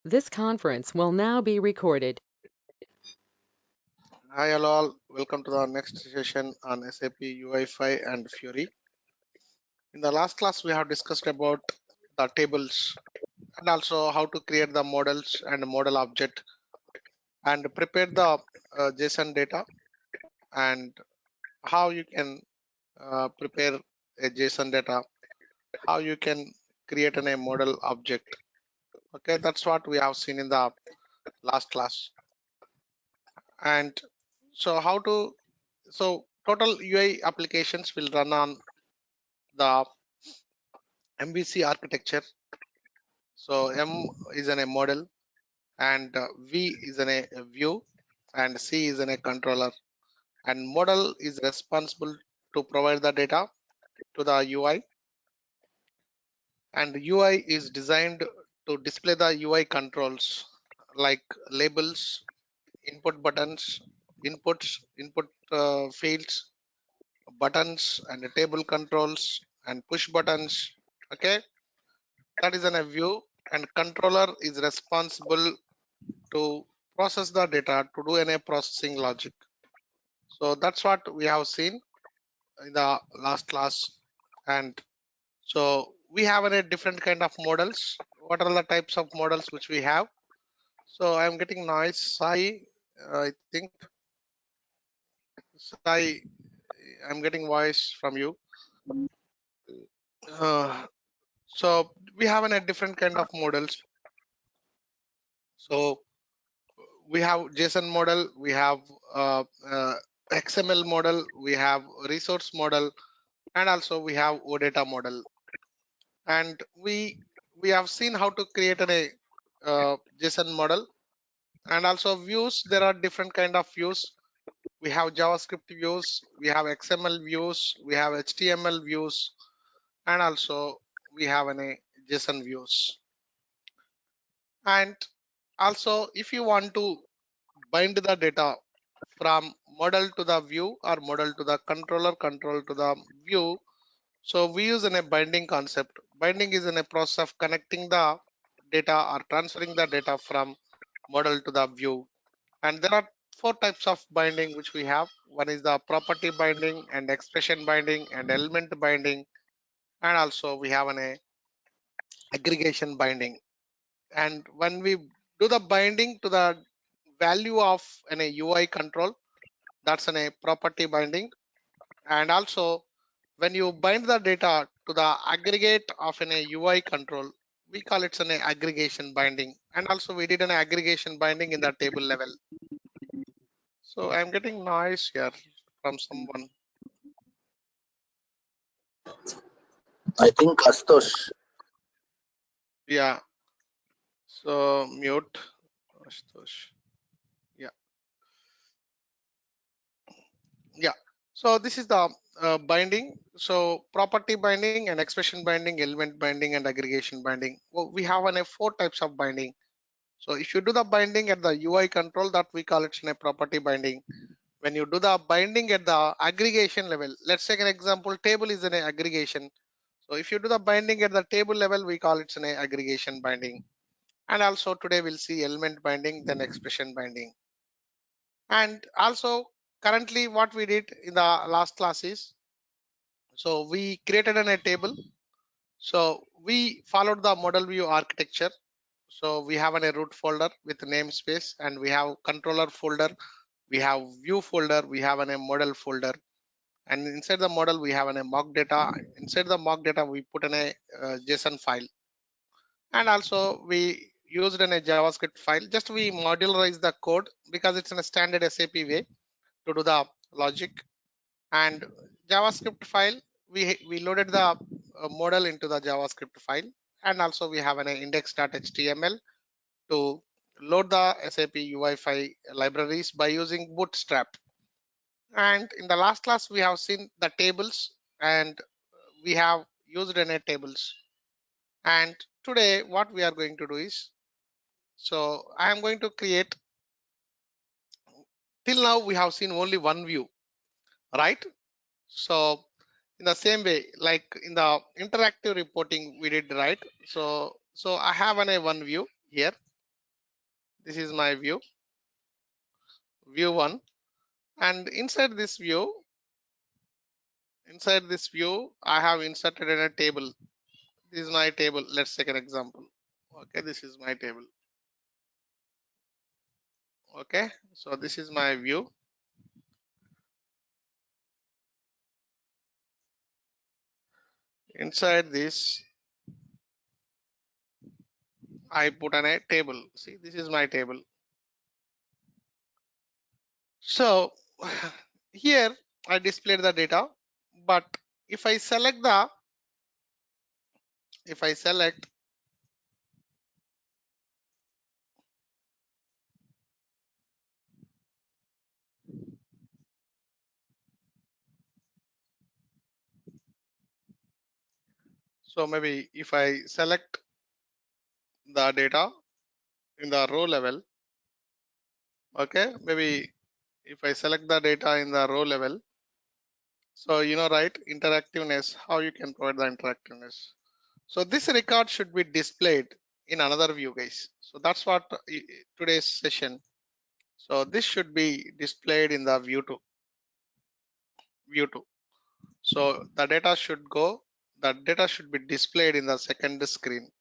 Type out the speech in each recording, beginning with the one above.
This conference will now be recorded. Hi hello all, welcome to the next session on SAP UI5 and Fiori. In the last class we have discussed about the tables and also how to create the models and model object and prepare the JSON data and how you can prepare a JSON data, how you can create a model object. Okay, that's what we have seen in the last class. And so total UI applications will run on the MVC architecture. So M is a model and V is a view and C is a controller, and model is responsible to provide the data to the UI, and UI is designed to display the UI controls like labels, input buttons, input fields, buttons and table controls and push buttons. Okay, that is a view, and controller is responsible to process the data to do any processing logic. So that's what we have seen in the last class. And so we have a different kind of models. What are the types of models which we have? So I'm getting noise. Sai, I think Sai, I'm getting voice from you. So we have a different kind of models. So we have JSON model, we have XML model, we have resource model, and also we have OData model. And we have seen how to create a JSON model, and also views. There are different kind of views. We have JavaScript views, we have XML views, we have HTML views, and also we have a JSON views. And also, if you want to bind the data from model to the view or model to the controller, control to the view, so we use a binding concept. Binding is in a process of connecting the data or transferring the data from model to the view. And there are four types of binding which we have. One is the property binding and expression binding and element binding. And also we have an aggregation binding. And when we do the binding to the value of an UI control, that's a property binding. And also when you bind the data to the aggregate of an UI control, we call it an aggregation binding. And also we did an aggregation binding in the table level. So I'm getting noise here from someone. I think Astosh. Yeah. So mute. Ashutosh. Yeah. Yeah. So this is the binding. So property binding and expression binding, element binding, and aggregation binding. Well, we have four types of binding. So if you do the binding at the UI control, that we call it a property binding. When you do the binding at the aggregation level, let's take an example. Table is an aggregation. So if you do the binding at the table level, we call it an aggregation binding. And also today we'll see element binding, then expression binding. And also currently what we did in the last class is, so we created a table. So we followed the model view architecture. So we have a root folder with namespace, and we have controller folder, we have view folder, we have a model folder, and inside the model we have a mock data. Inside the mock data we put in a JSON file, and also we used in a JavaScript file. Just we modularize the code because it's in a standard SAP way to do the logic. And JavaScript file, we loaded the model into the JavaScript file, and also we have an index.html to load the SAP UI5 libraries by using Bootstrap. And in the last class we have seen the tables, and we have used in a tables. And today what we are going to do is, so I am going to create, till now we have seen only one view, right? So in the same way, like in the interactive reporting we did, right? So I have a one view here, This is my view 1, and inside this view I have inserted in a table. This is my table. Let's take an example. Okay, this is my table. Okay, so this is my view. Inside this I put on a table. See, this is my table. So here I displayed the data, but if I select so maybe if I select the data in the row level, okay, maybe if I select the data in the row level, so right, interactiveness, how you can provide the interactiveness. So this record should be displayed in another view, guys. So that's what today's session. So this should be displayed in the view 2. So the data should be displayed in the second screen.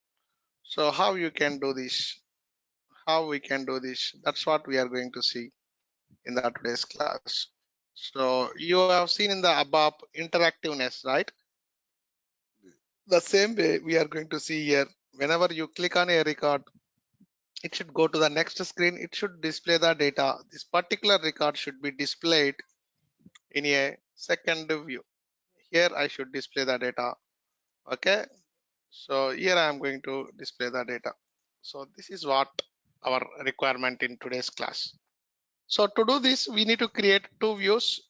So how you can do this? How we can do this? That's what we are going to see in the today's class. So you have seen in the above interactiveness, right? The same way we are going to see here. Whenever you click on a record, it should go to the next screen. It should display the data. This particular record should be displayed in a second view. Here I should display the data. Okay. So here I am going to display the data. So this is what our requirement in today's class. So to do this, we need to create two views.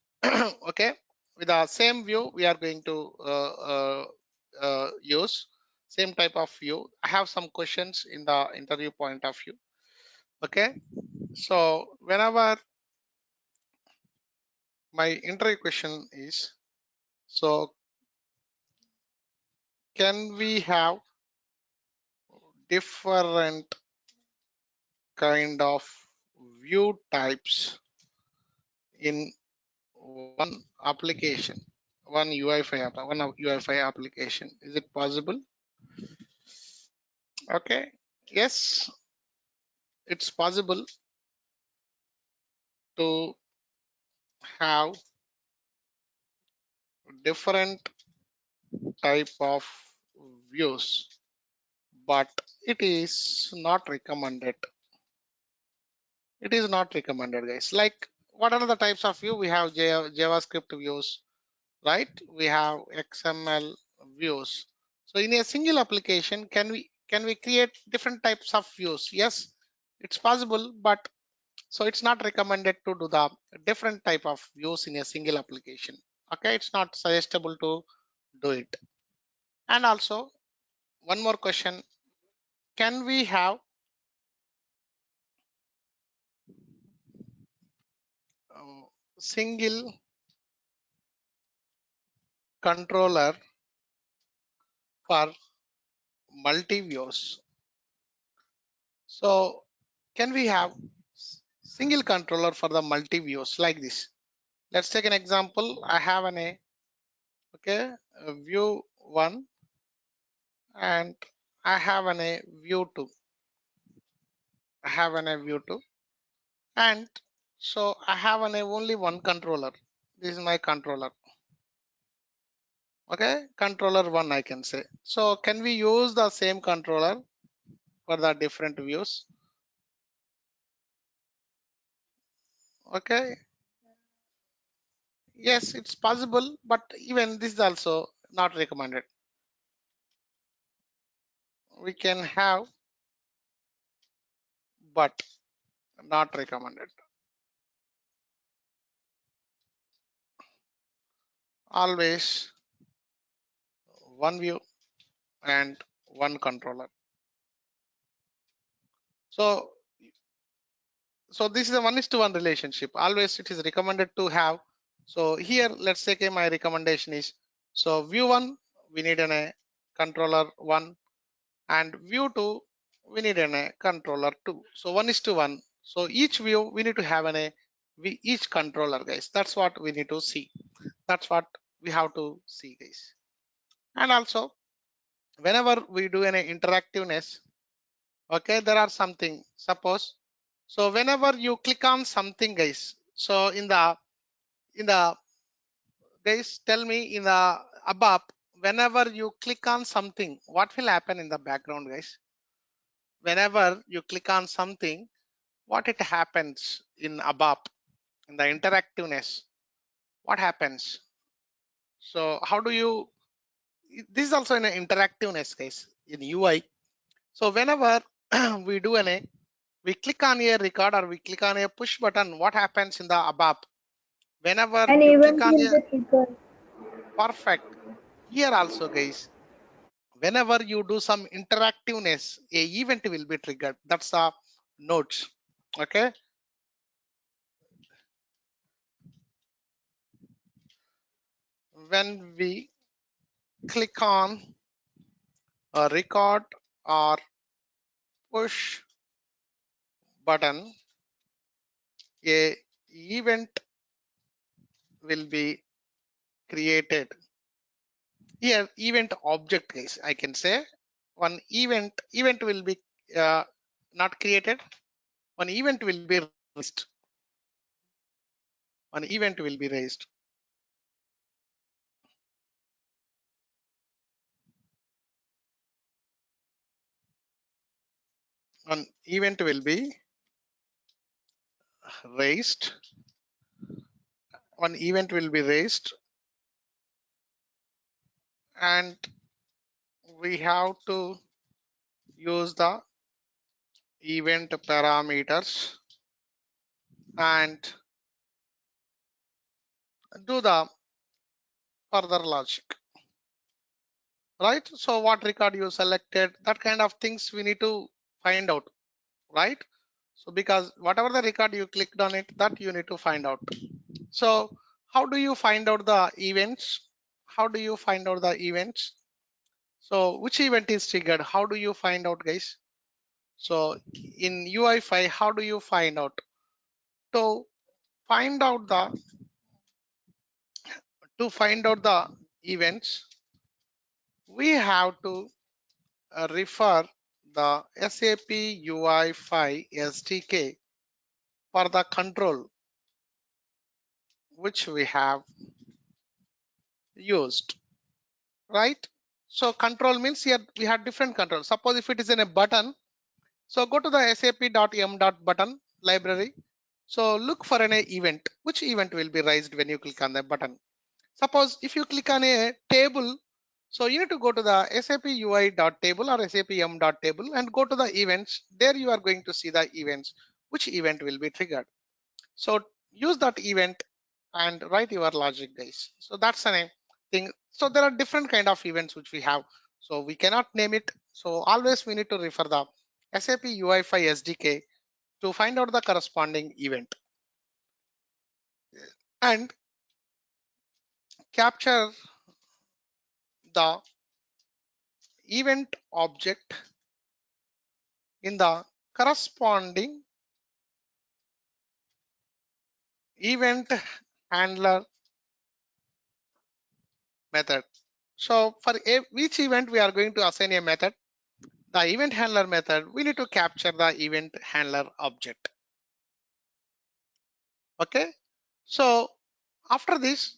Okay. With the same view, we are going to use same type of view. I have some questions in the interview point of view. Okay. So whenever my interview question is, so can we have different kind of view types in one application, one UI5 application? Is it possible? Okay. Yes, it's possible to have different type of views, but it is not recommended. It is not recommended, guys. Like, what are the types of view? We have JavaScript views, right? We have XML views. So in a single application, can we create different types of views? Yes, it's possible, but so it's not recommended to do the different type of views in a single application. Okay, it's not suggestible to do it. And also one more question, can we have single controller for multi views? So can we have single controller for the multi views like this? Let's take an example. I have an a view 1 and I have a view 2. I have a view 2 and so I have only one controller. This is my controller. Okay, controller 1 I can say. So can we use the same controller for the different views? Okay, yes, it's possible, but even this is also not recommended. We can have, but not recommended. Always one view and one controller. So this is a 1:1 relationship. Always it is recommended to have. So here let's say my recommendation is, so view 1 we need a controller 1 and view 2 we need a controller 2. So 1:1. So each view we need to have each controller, guys. That's what we need to see. That's what we have to see, guys. And also whenever we do an interactiveness, okay, there are something. Suppose so whenever you click on something, guys. So in the guys, tell me in the above, whenever you click on something, what will happen in the background, guys? Whenever you click on something, what it happens in above in the interactiveness? What happens? So how do you? This is also in an interactiveness, guys, in UI. So whenever we do we click on a record or we click on a push button, what happens in the above? Whenever An you click event on will a be triggered. perfect, here also, guys, whenever you do some interactiveness, a event will be triggered. That's the notes. Okay. When we click on a record or push button, a event will be created. Here, event object, guys, I can say one event will be uh, not created. One event will be raised. One event will be raised. One event will be raised. One event will be raised, and we have to use the event parameters and do the further logic, right? So what record you selected, that kind of things we need to find out, right? So because whatever the record you clicked on it, that you need to find out. So how do you find out the events? How do you find out the events? So which event is triggered? How do you find out, guys? So in UI5, how do you find out? To find out the events, we have to refer the SAP UI5 SDK for the control which we have used, right? So control means here we have different controls. Suppose if it is in a button, so go to the sap.m.button library. So look for an event. Which event will be raised when you click on the button? Suppose if you click on a table, so you need to go to the SAP UI.table or SAP M.table and go to the events. There you are going to see the events. Which event will be triggered? So use that event and write your logic, guys. So that's a thing. So there are different kind of events which we have. So we cannot name it. So always we need to refer the SAP UI5 SDK to find out the corresponding event and capture the event object in the corresponding event handler method. So for each event, we are going to assign a method. The event handler method, we need to capture the event handler object. Okay. So after this,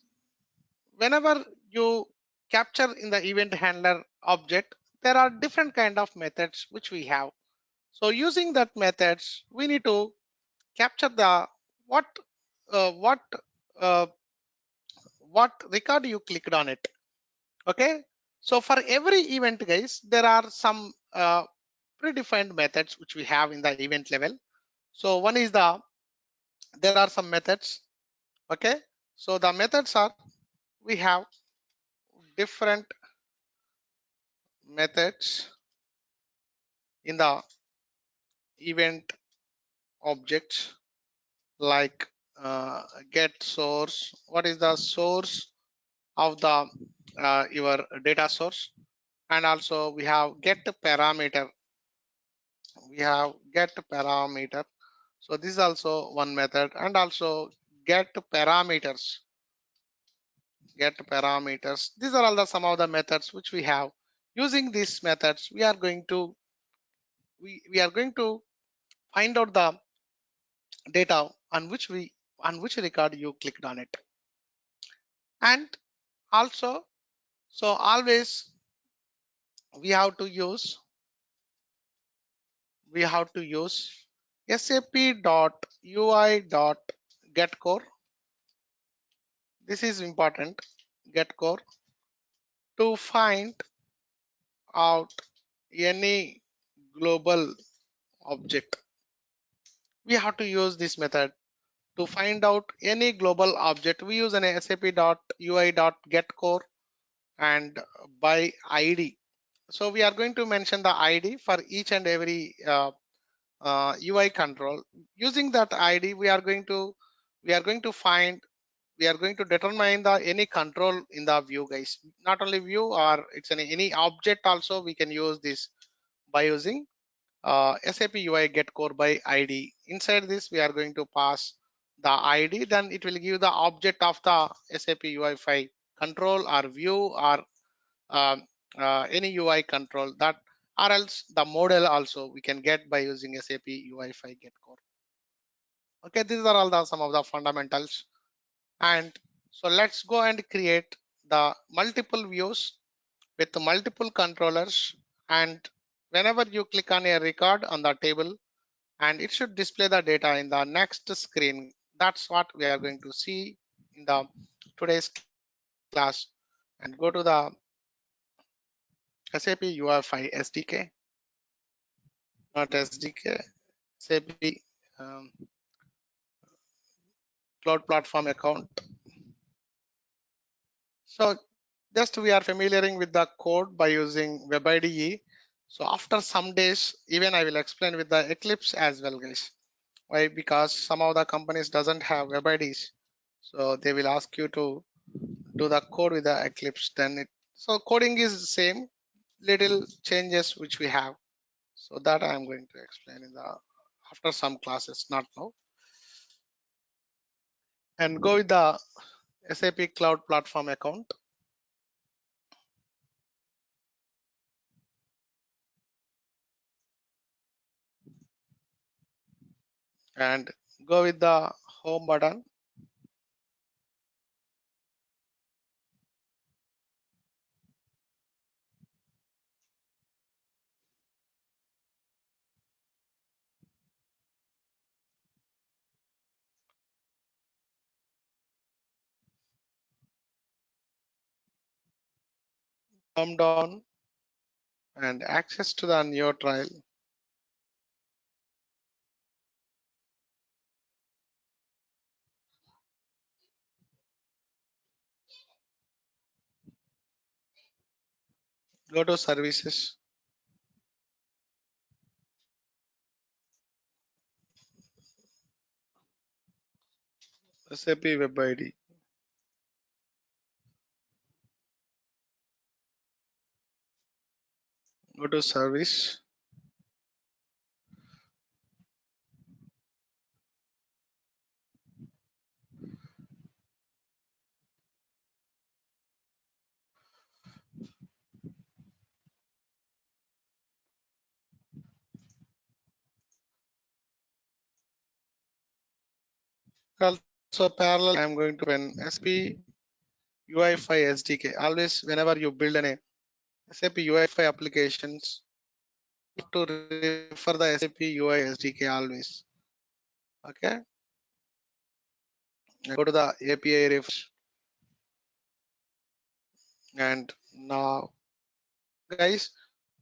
whenever you capture in the event handler object, there are different kind of methods which we have. So using that methods, we need to capture the what uh, what uh, what record you clicked on it. Okay. So for every event, guys, there are some predefined methods which we have in the event level. So one is there are some methods. Okay. So the methods are, we have different methods in the event objects like get source. What is the source of the your data source? And also we have get parameter. we have get parameter. So this is also one method, and also get parameters. Get parameters. These are all the some of the methods which we have. Using these methods, we are going to find out the data on which record you clicked on it. And also, so always we have to use sap.ui.getCore. This is important. GetCore to find out any global object. We have to use this method to find out any global object. We use an sap.ui.getCore and by ID. So we are going to mention the ID for each and every UI control. Using that ID, we are going to determine the any control in the view, guys. Not only view, or it's any object also we can use this by using SAP UI get core by ID. Inside this, we are going to pass the ID, then it will give the object of the SAP UI5 control or view or um, any UI control, that or else the model also we can get by using SAP UI5 get core. Okay, these are all the some of the fundamentals. And so let's go and create the multiple views with multiple controllers, and whenever you click on a record on the table, and it should display the data in the next screen. That's what we are going to see in the today's class. And go to the SAP UI5 SDK, not SDK, SAP um, Cloud Platform account. So just we are familiaring with the code by using Web IDE. So after some days, even I will explain with the Eclipse as well, guys. Why? Because some of the companies doesn't have Web IDs, so they will ask you to do the code with the Eclipse. So coding is the same, little changes which we have. So that I am going to explain in the after some classes, not now. And go with the SAP Cloud Platform account. And go with the home button. Come down and access to the new trial. Go to services. SAP Web ID. Go to service. Also parallel, I'm going to open SAP UI5 SDK. Always whenever you build an SAP UI5 applications, you have to refer the SAP UI SDK always. Okay. Go to the API refresh. And now, guys,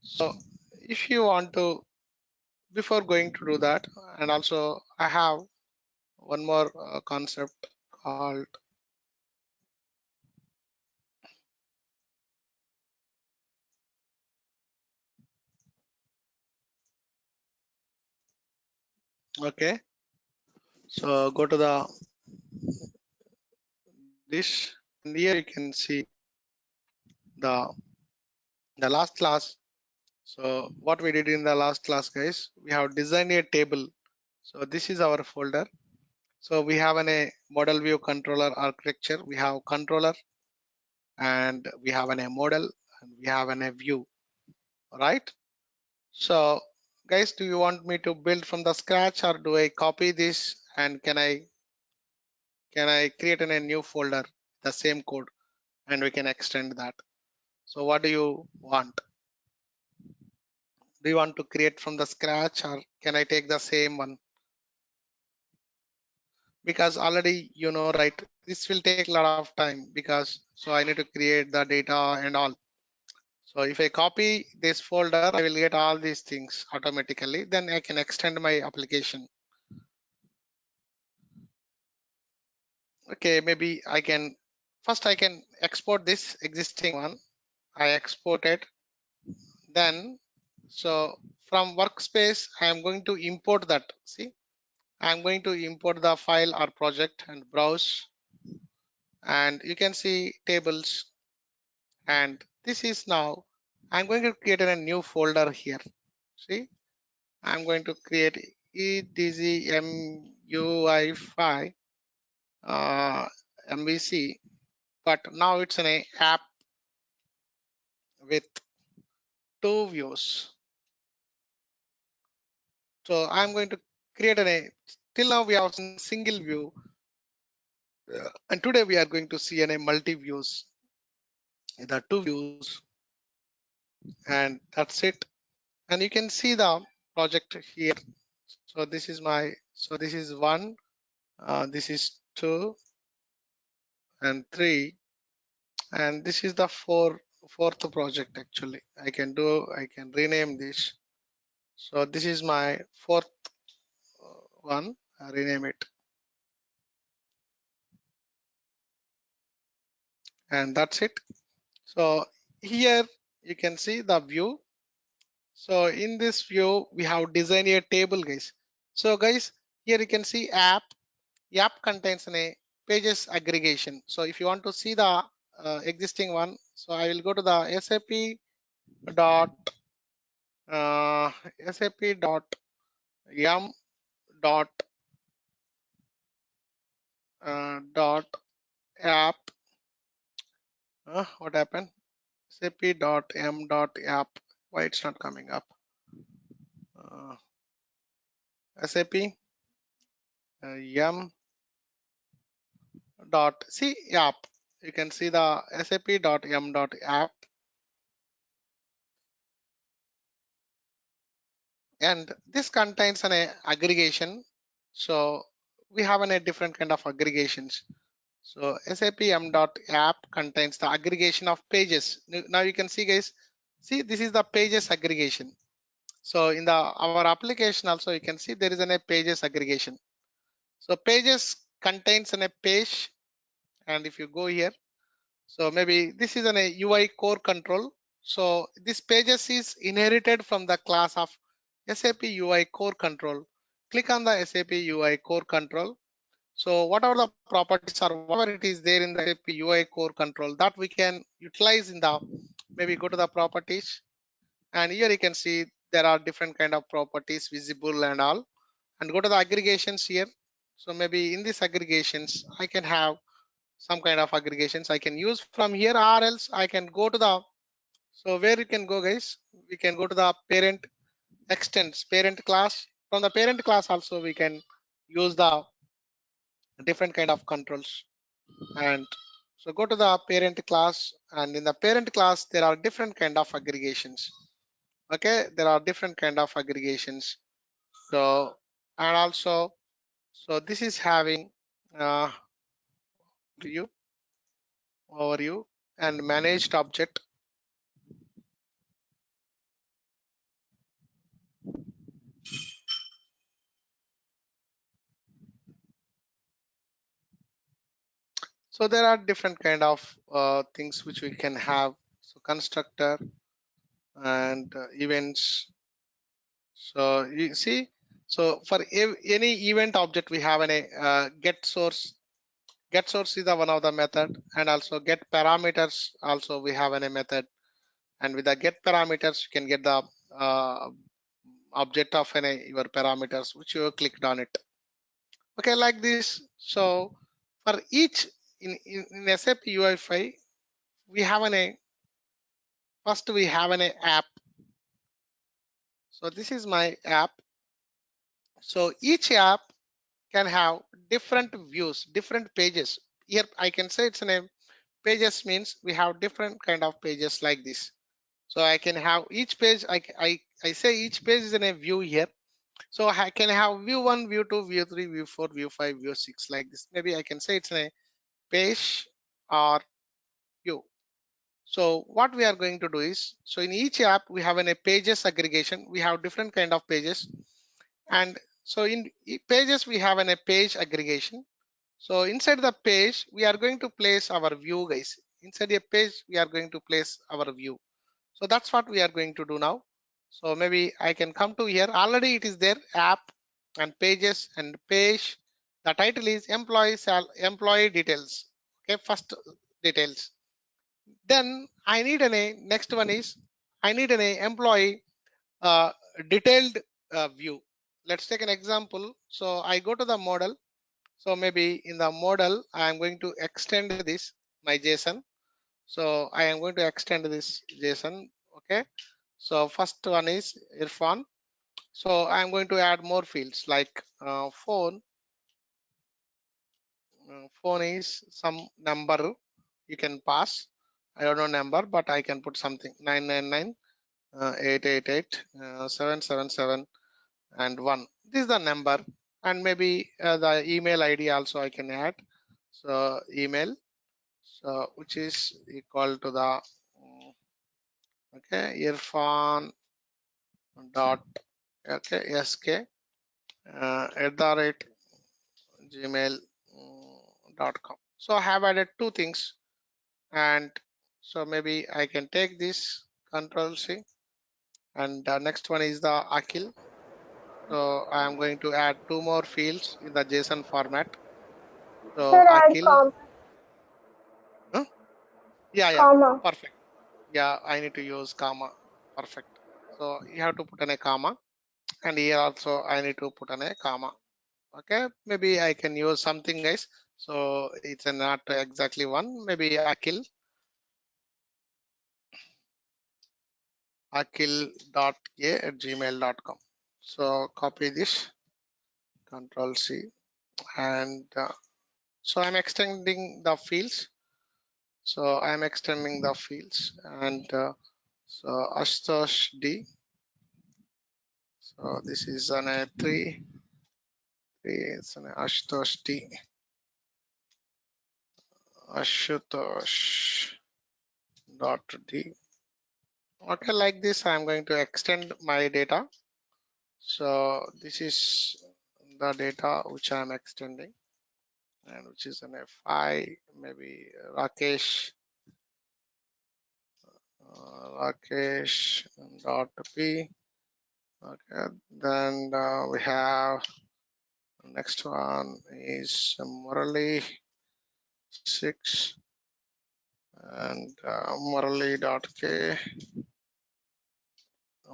so if you want to, before going to do that, and also I have one more concept called okay. So go to the this, and here you can see the last class. So what we did in the last class, guys, we have designed a table. So this is our folder. So we have a model view controller architecture. We have controller and we have a model and we have a view, right? So guys, do you want me to build from the scratch or do I copy this and can I create in a new folder, the same code, and we can extend that? So what do you want? Do you want to create from the scratch or can I take the same one? Because already right, this will take a lot of time because so I need to create the data and all. So if I copy this folder, I will get all these things automatically. Then I can extend my application. Okay, maybe I can export this existing one. I export it. Then so from workspace, I am going to import that. See, I'm going to import the file or project and browse. And you can see tables. And this is now, I'm going to create a new folder here. See, I'm going to create EDZMUI5 MVC, but now it's an app with 2 views. So I'm going to create till now we have seen single view, and today we are going to see a multi views, the 2 views, and that's it. And you can see the project here. So this is this is 1, this is 2 and 3, and this is the fourth project. Actually I can rename this. So this is my fourth one. I rename it, and that's it. So here you can see the view. So in this view we have designed a table, guys. So guys, here you can see app contains a pages aggregation. So if you want to see the existing one, so I will go to the SAP dot SAP dot m dot dot app. What happened? SAP dot m dot app. Why it's not coming up? SAP m dot c app. You can see the SAP dot m dot app, and this contains an aggregation. So we have a different kind of aggregations. So SAP m dot app contains the aggregation of pages. Now you can see, guys, see this is the pages aggregation. So in our application also you can see there is a pages aggregation. So pages contains a page, and if you go here, so maybe this is a UI core control. So this pages is inherited from the class of SAP UI core control. Click on the SAP UI core control. So whatever the properties or whatever it is there in the SAP UI core control, that we can utilize in the, maybe go to the properties, and here you can see there are different kind of properties visible and all, and go to the aggregations here. So maybe in these aggregations I can have some kind of aggregations I can use from here, or else I can go to the, so where you can go, guys, we can go to the parent extends parent class. From the parent class also we can use the different kind of controls. And so go to the parent class, and in the parent class there are different kind of aggregations. Okay, there are different kind of aggregations. So, and also, so this is having view, overview, and managed object. So there are different kind of things which we can have. So constructor and events. So you see, so for any event object we have a get source. Get source is the one of the method, and also get parameters also we have a method. And with the get parameters you can get the object of your parameters which you clicked on it. Okay, like this. So for each in SAP UI5, we have first we have an app. So this is my app. So each app can have different views, different pages. Here I can say it's a pages means we have different kind of pages like this. So I can have each page, I say each page is in a view here. So I can have view 1, view 2, view 3, view 4, view 5, view 6 like this. Maybe I can say it's a page or view. So what we are going to do is, so in each app we have a pages aggregation. We have different kind of pages. And so in pages we have a page aggregation. So inside the page, we are going to place our view, guys. Inside a page, we are going to place our view. So that's what we are going to do now. So maybe I can come to here. Already it is there, app and pages and page. The title is employee details. Okay, first details. Then I need next one is I need an employee uh, detailed view. Let's take an example. So I go to the model. So maybe in the model, I am going to extend this, my JSON. So I am going to extend this JSON. Okay. So first one is Irfan. So I am going to add more fields like phone. Phone is some number you can pass. I don't know number, but I can put something 999 888 777 and 1. This is the number, and maybe the email ID also I can add. So email, so which is equal to the okay Irfan dot okay sk at the rate gmail.com. So I have added two things, and so maybe I can take this Control C, and the next one is the Akil. So I am going to add two more fields in the JSON format. So Sir, add Akil, huh? Yeah, comma. perfect. Yeah, I need to use comma. Perfect. So you have to put in a comma, and here also I need to put in a comma. Okay, maybe I can use something, guys. So it's not exactly one. Maybe akil.a@gmail.com. So copy this, Control C, and so I'm extending the fields. So I'm extending the fields, and so Ashutosh D. So this is an a 3. It's an Ashutosh D. Ashutosh dot D. Okay, like this, I'm going to extend my data. So this is the data which I'm extending, and which is an F5, maybe Rakesh dot P. Okay, then we have next one is Murali 6 and Murali dot K.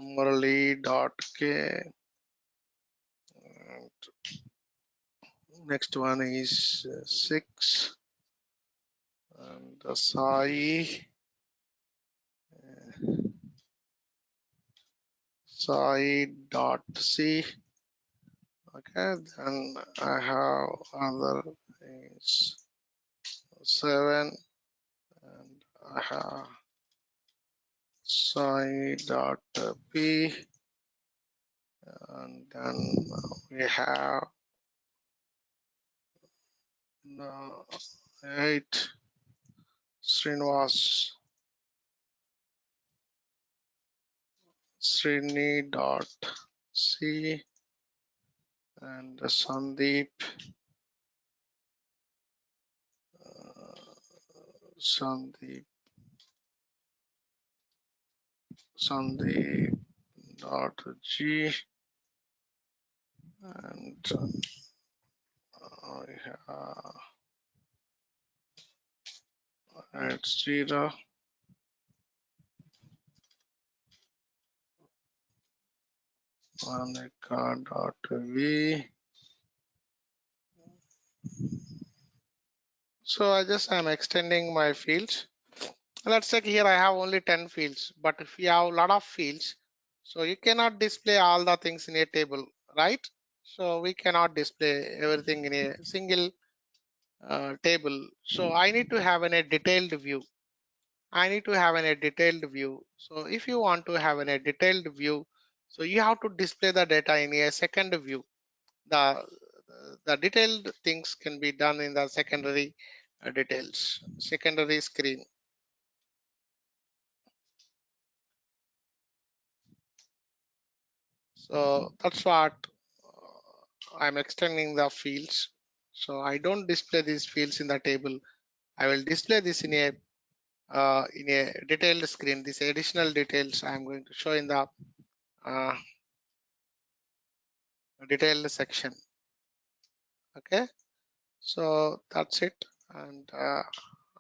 Murali dot K. And next one is 6 and Sai dot C. Okay, then I have other is 7 and I have Sai dot P, and then we have 8 Srinivas Srini dot C and Sandeep Sandeep Sandeep dot G, and we have it's Jira Monica.v. So I'm extending my fields. Let's check here. I have only 10 fields, but if you have a lot of fields, so you cannot display all the things in a table, right? So we cannot display everything in a single table. So I need to have a detailed view. I need to have a detailed view. So if you want to have a detailed view, so you have to display the data in a second view. The detailed things can be done in the secondary details, secondary screen. So that's what I'm extending the fields. So I don't display these fields in the table. I will display this in a detailed screen. These additional details I'm going to show in the uh, detailed section. Okay, so that's it. And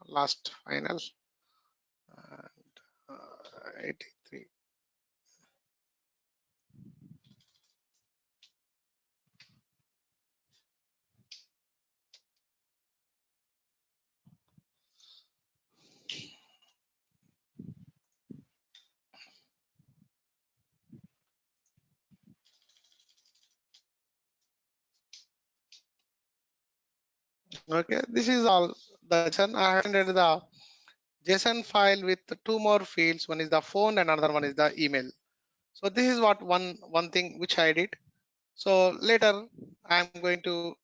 last final and 83. Okay, this is all the JSON. I have ended the JSON file with two more fields. One is the phone and another one is the email. So this is what one thing which I did. So later I'm going to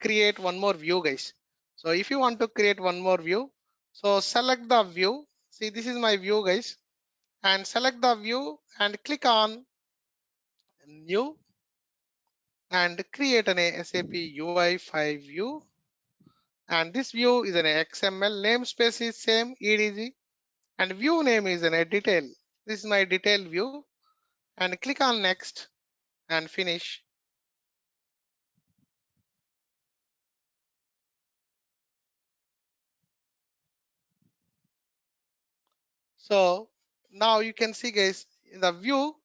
create one more view, guys. So if you want to create one more view, so select the view. See, this is my view, guys, and select the view and click on new and create an SAP UI5 view. And this view is an XML, namespace is same EDG, and view name is a detail. This is my detail view, and click on next and finish. So now you can see, guys, in the view.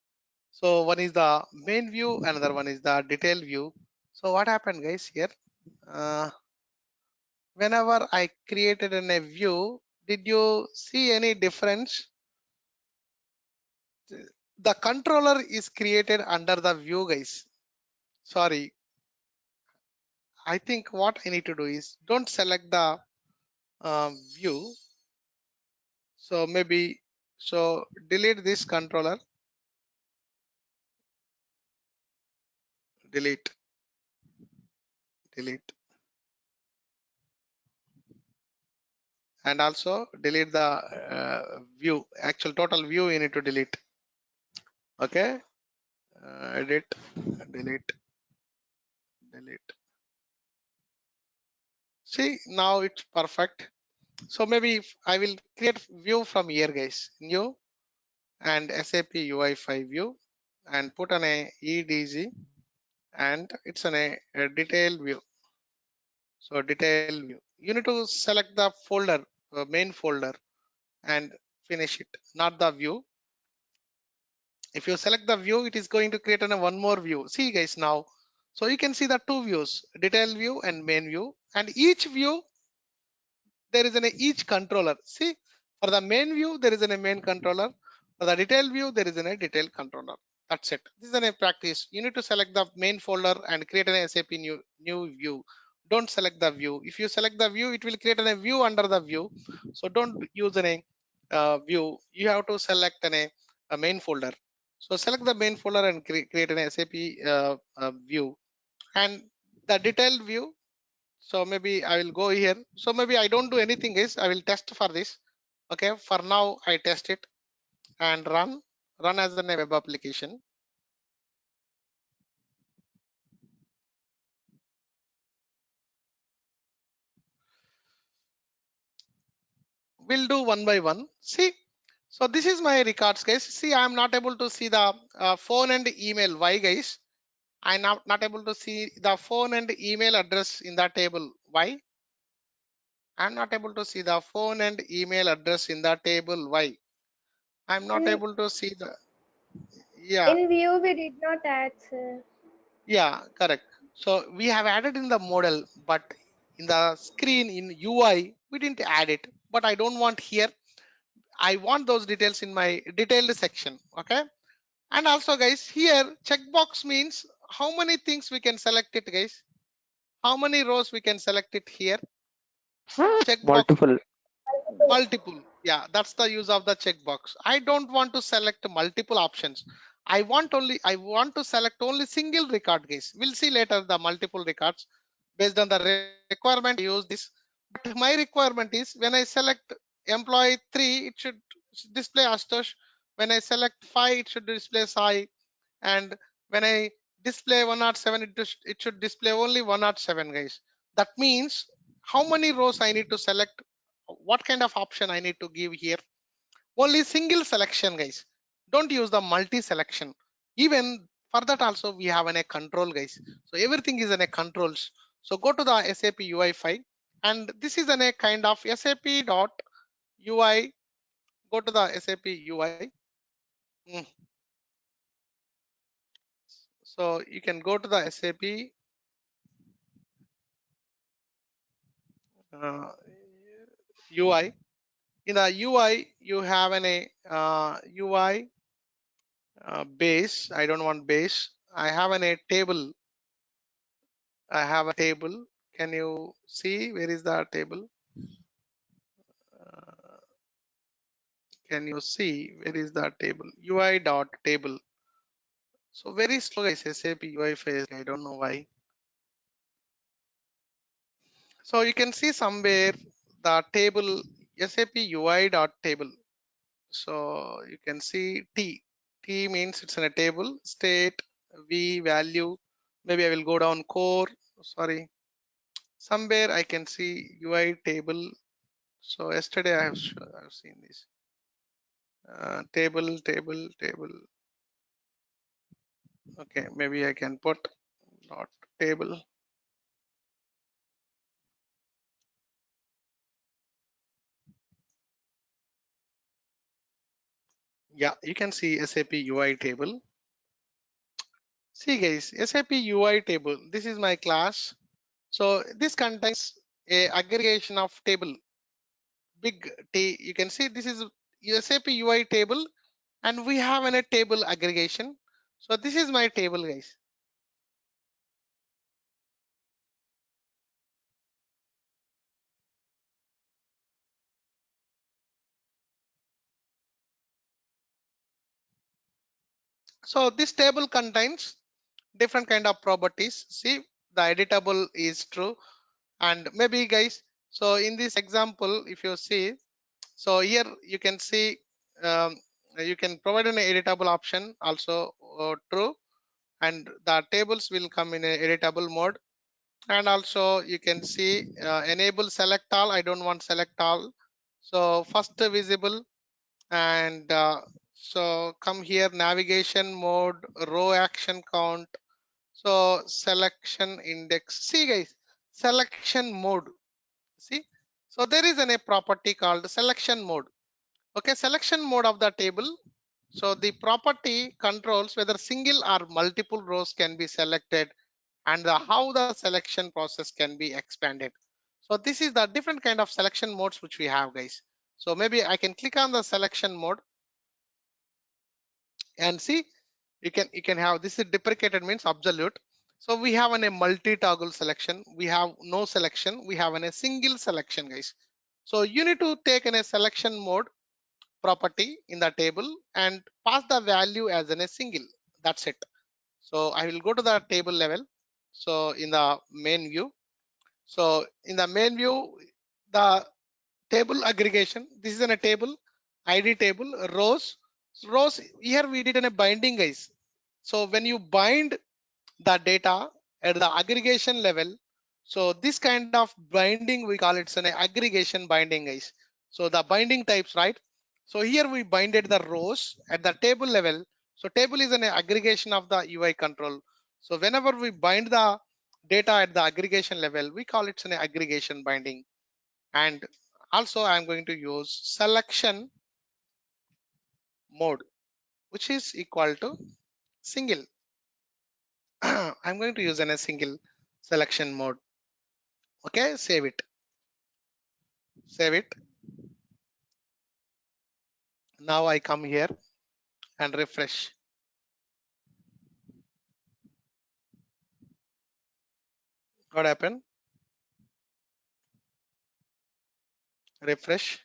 So one is the main view, another one is the detail view. So what happened, guys, here? Whenever I created in a view, did you see any difference? The controller is created under the view, guys. Sorry, I think what I need to do is don't select the view. So maybe, so delete this controller, delete, delete, and also delete the view, actual total view you need to delete. Okay, edit, delete, delete. See, now it's perfect. So maybe if I will create view from here, guys, new and SAP UI5 view and put on a EDG and it's on a detail view. So detail view, you need to select the folder, main folder, and finish it, not the view. If you select the view, it is going to create one more view. See, guys, now, so you can see the two views, detail view and main view, and each view there is each controller. See, for the main view there is a main controller, for the detail view there is a detail controller. That's it. This is a practice. You need to select the main folder and create an SAP new view. Don't select the view. If you select the view, it will create a view under the view. So don't use a view. You have to select a main folder. So select the main folder and create an SAP view and the detailed view. So maybe I will go here. So maybe I don't do anything, guys. I will test for this. Okay, for now I test it and run as a web application. We'll do one by one. See, so this is my records, guys. See, I'm not able to see the phone and email. Why, guys? I'm not able to see the phone and email address in the table. Why? I'm not able to see the phone and email address in the table. Why? I'm not able to see the. Yeah, In view we did not add, sir. yeah, correct. So we have added in the model, but in the screen in UI, we didn't add it. But I don't want here. I want those details in my detailed section. Okay. And also, guys, here checkbox means how many things we can select it, guys. How many rows we can select it here? Checkbox. Multiple. Multiple. Yeah, that's the use of the checkbox. I don't want to select multiple options. I want to select only single record, guys. We'll see later the multiple records based on the requirement. I use this, but my requirement is when I select employee 3, it should display Astosh. When I select 5, it should display Sai. And when I display 107, it should display only 107, guys. That means how many rows I need to select, what kind of option I need to give here. Only single selection, guys. Don't use the multi selection. Even for that also we have a control, guys. So everything is in a controls. So go to the SAP UI5, and this is a kind of SAP dot UI. Go to the SAP UI. Mm. So you can go to the SAP UI. In the UI, you have UI base. I don't want base. I have a table. I have a table. Can you see where is the table? Uh, can you see where is the table? UI dot table. So very slow, guys. SAP UI phase. I don't know why. So you can see somewhere the table SAP UI dot table. So you can see T. T means it's in a table. State, V, value. Maybe I will go down core. Sorry. Somewhere I can see UI table. So yesterday I've seen this. Table. Okay, maybe I can put dot table. Yeah, you can see SAP UI table. See, guys, SAP UI table. This is my class. So this contains a aggregation of table. Big T. You can see this is SAP UI table, and we have a table aggregation. So this is my table, guys. So this table contains different kind of properties. See, the editable is true, and maybe, guys, so in this example, if you see, so here you can see you can provide an editable option also true, and the tables will come in a editable mode. And also you can see enable select all. I don't want select all. So first visible, and so come here, navigation mode, row action count. So selection index. See, guys, selection mode. See, so there is a property called selection mode. Okay, selection mode of the table. So the property controls whether single or multiple rows can be selected, and how the selection process can be expanded. So this is the different kind of selection modes which we have, guys. So maybe I can click on the selection mode and see, you can have this is deprecated means absolute. So we have a multi-toggle selection, we have no selection, we have a single selection, guys. So you need to take in a selection mode property in the table and pass the value as in a single. That's it. So I will go to the table level. So in the main view, so in the main view, the table aggregation, this is in a table, ID table, rows here we did in a binding, guys. So when you bind the data at the aggregation level, so this kind of binding we call it an aggregation binding, guys. So the binding types, right? So here we binded the rows at the table level. So table is an aggregation of the UI control. So whenever we bind the data at the aggregation level, we call it an aggregation binding. And also I'm going to use selection mode. which is equal to single. I'm going to use a single selection mode. Okay, save it. Save it. Now I come here and refresh. What happened? Refresh.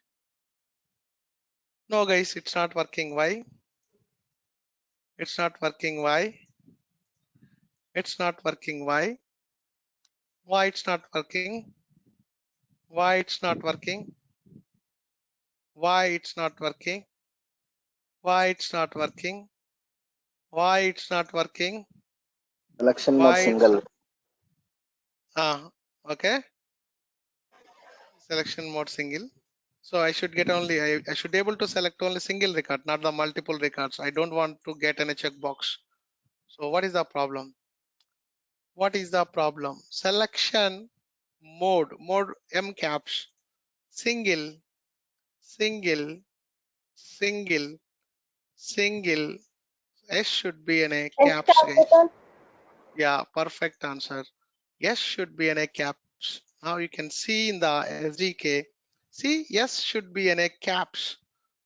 No, guys, it's not working. Why? It's not working. Why? It's not working. Why? Why it's not working? Why it's not working? Why it's not working? Why it's not working? Why it's not working? Selection mode Why it's single. okay. Selection mode single. So I should get only I should be able to select only single record, not the multiple records. I don't want to get any checkbox. So what is the problem? What is the problem? Selection mode M caps single single single single. S should be in a S caps, guys. capital. Yeah, perfect answer. S should be in a caps. Now you can see in the SDK. See, S should be in a caps.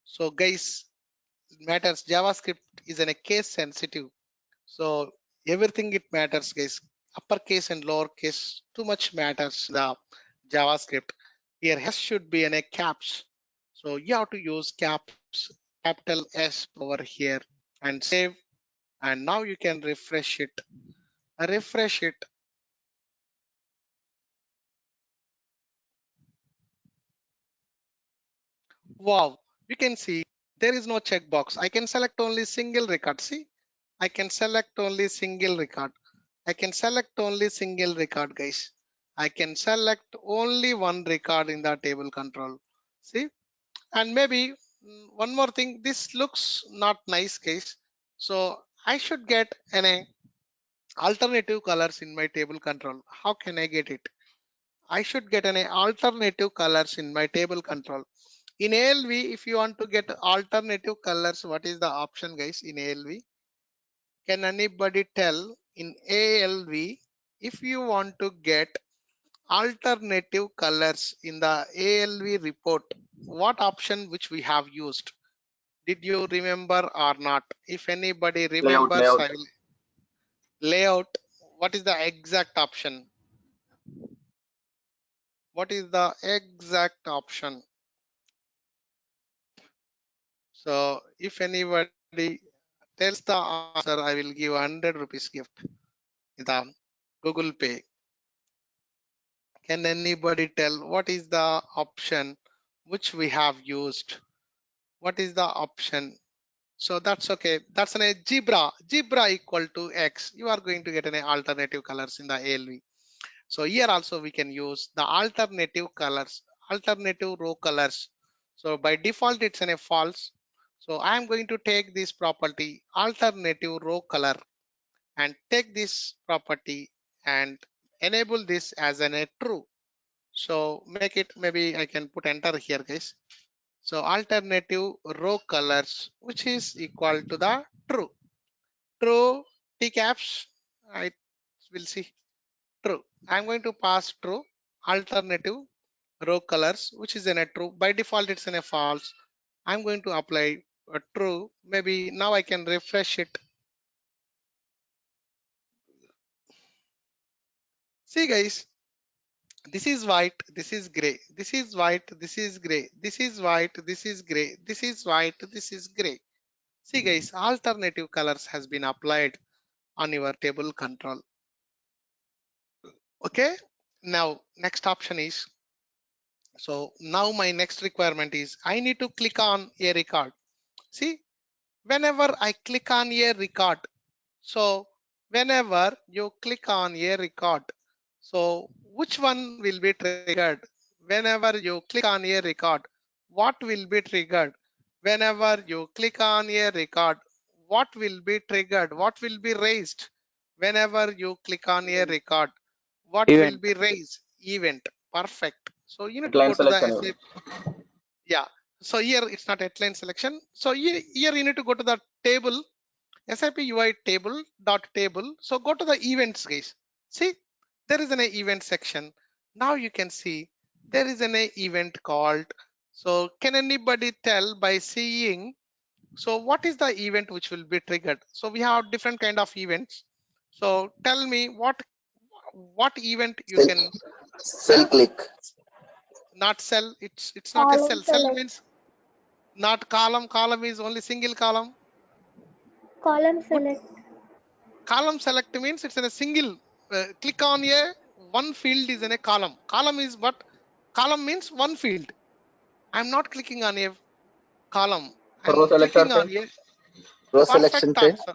So guys, it matters. JavaScript is in a case sensitive. So everything it matters, guys. Uppercase and lowercase too much matters. The JavaScript here S should be in a caps. So you have to use caps, capital S over here and save. And now you can refresh it. Refresh it. Wow, you can see there is no checkbox. I can select only single record. See, I can select only single record. I can select only single record, guys. I can select only one record in the table control. See, and maybe one more thing. This looks not nice, guys. So I should get an alternative colors in my table control. How can I get it? I should get an alternative colors in my table control. In ALV, if you want to get alternative colors, what is the option, guys, in ALV? Can anybody tell in ALV if you want to get alternative colors in the ALV report, what option which we have used? Did you remember or not? If anybody Layout, remembers, layout. I will layout. What is the exact option? What is the exact option? So if anybody tells the answer, I will give 100 rupees gift in the Google Pay. Can anybody tell what is the option which we have used? What is the option? So that's okay. That's an a zebra equal to X. You are going to get an alternative colors in the ALV. So here also we can use the alternative colors, alternative row colors. So by default it's a false. So I am going to take this property alternative row color and take this property and enable this as a true. So make it, maybe I can put enter here, guys. So alternative row colors, which is equal to the true. True T caps, I will see true. I'm going to pass true. Alternative row colors, which is in a true. By default, it's in a false. I'm going to apply a true. Maybe now I can refresh it. See, guys, this is white, this is gray, this is white, this is gray, this is white, this is gray, this is white, this is gray. See, guys, alternative colors has been applied on your table control. Okay, now next option is, so now my next requirement is I need to click on a record. See, whenever I click on a record, so whenever you click on a record, so which one will be triggered? Whenever you click on a record, what will be triggered? Whenever you click on a record, what will be triggered? What will be raised? Whenever you click on a record, what will Event. be raised? Event. Perfect. So you need to Client go to the selection event. SAP. Yeah. So here it's not headline selection. So here you need to go to the table, SAP UI table dot table. So go to the events, guys. See, there is an event section. Now you can see there is an event called. So can anybody tell by seeing? So what is the event which will be triggered? So we have different kind of events. So tell me what event you Cell, can. cell Huh? click. Not cell. It's not a Column cell. Cell select. means not column. Column is only single column. Column Good. select. Column select means it's in a single click on a one field is in a column. Column is what? Column means one field. I'm not clicking on a column. Row I'm selector clicking say. on a Row selection perfect say. answer.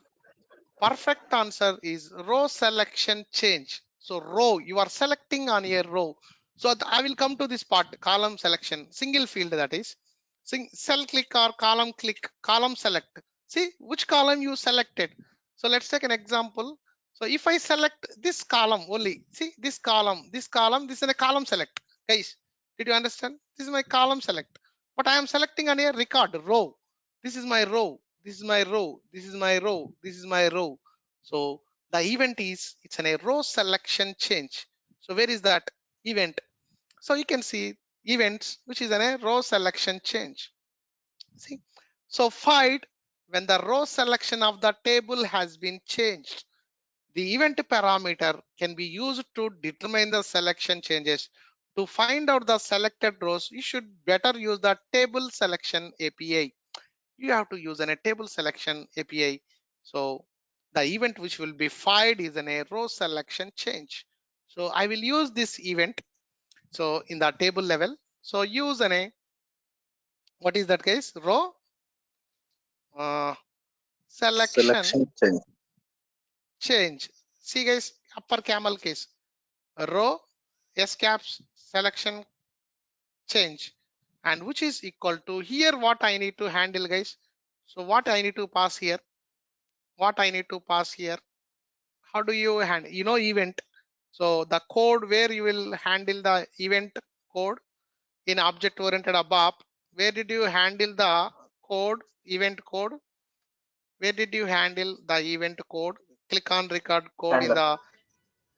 Perfect answer is row selection change. So row, you are selecting on a row. So I will come to this part, column selection, single field that is. Cell click or column click, column select. See which column you selected. So let's take an example. So if I select this column only, see this column, this is a column select. Guys, did you understand? This is my column select. But I am selecting on a record row. This is my row, this is my row, this is my row, this is my row. So the event is it's a row selection change. So where is that event? So you can see events which is a row selection change. See, so find when the row selection of the table has been changed. The event parameter can be used to determine the selection changes. To find out the selected rows, you should better use the table selection API. You have to use a table selection API. So the event which will be fired is an row selection change. So I will use this event. So in the table level, so use what is that case? Row selection Selection change. change. See guys, upper camel case, row S caps selection change, and which is equal to here what I need to handle, guys. So what I need to pass here, what I need to pass here, how do you handle event? So the code where you will handle the event code in object oriented ABAP, where did you handle the code, event code? Where did you handle the event code? Click on record code in Handle.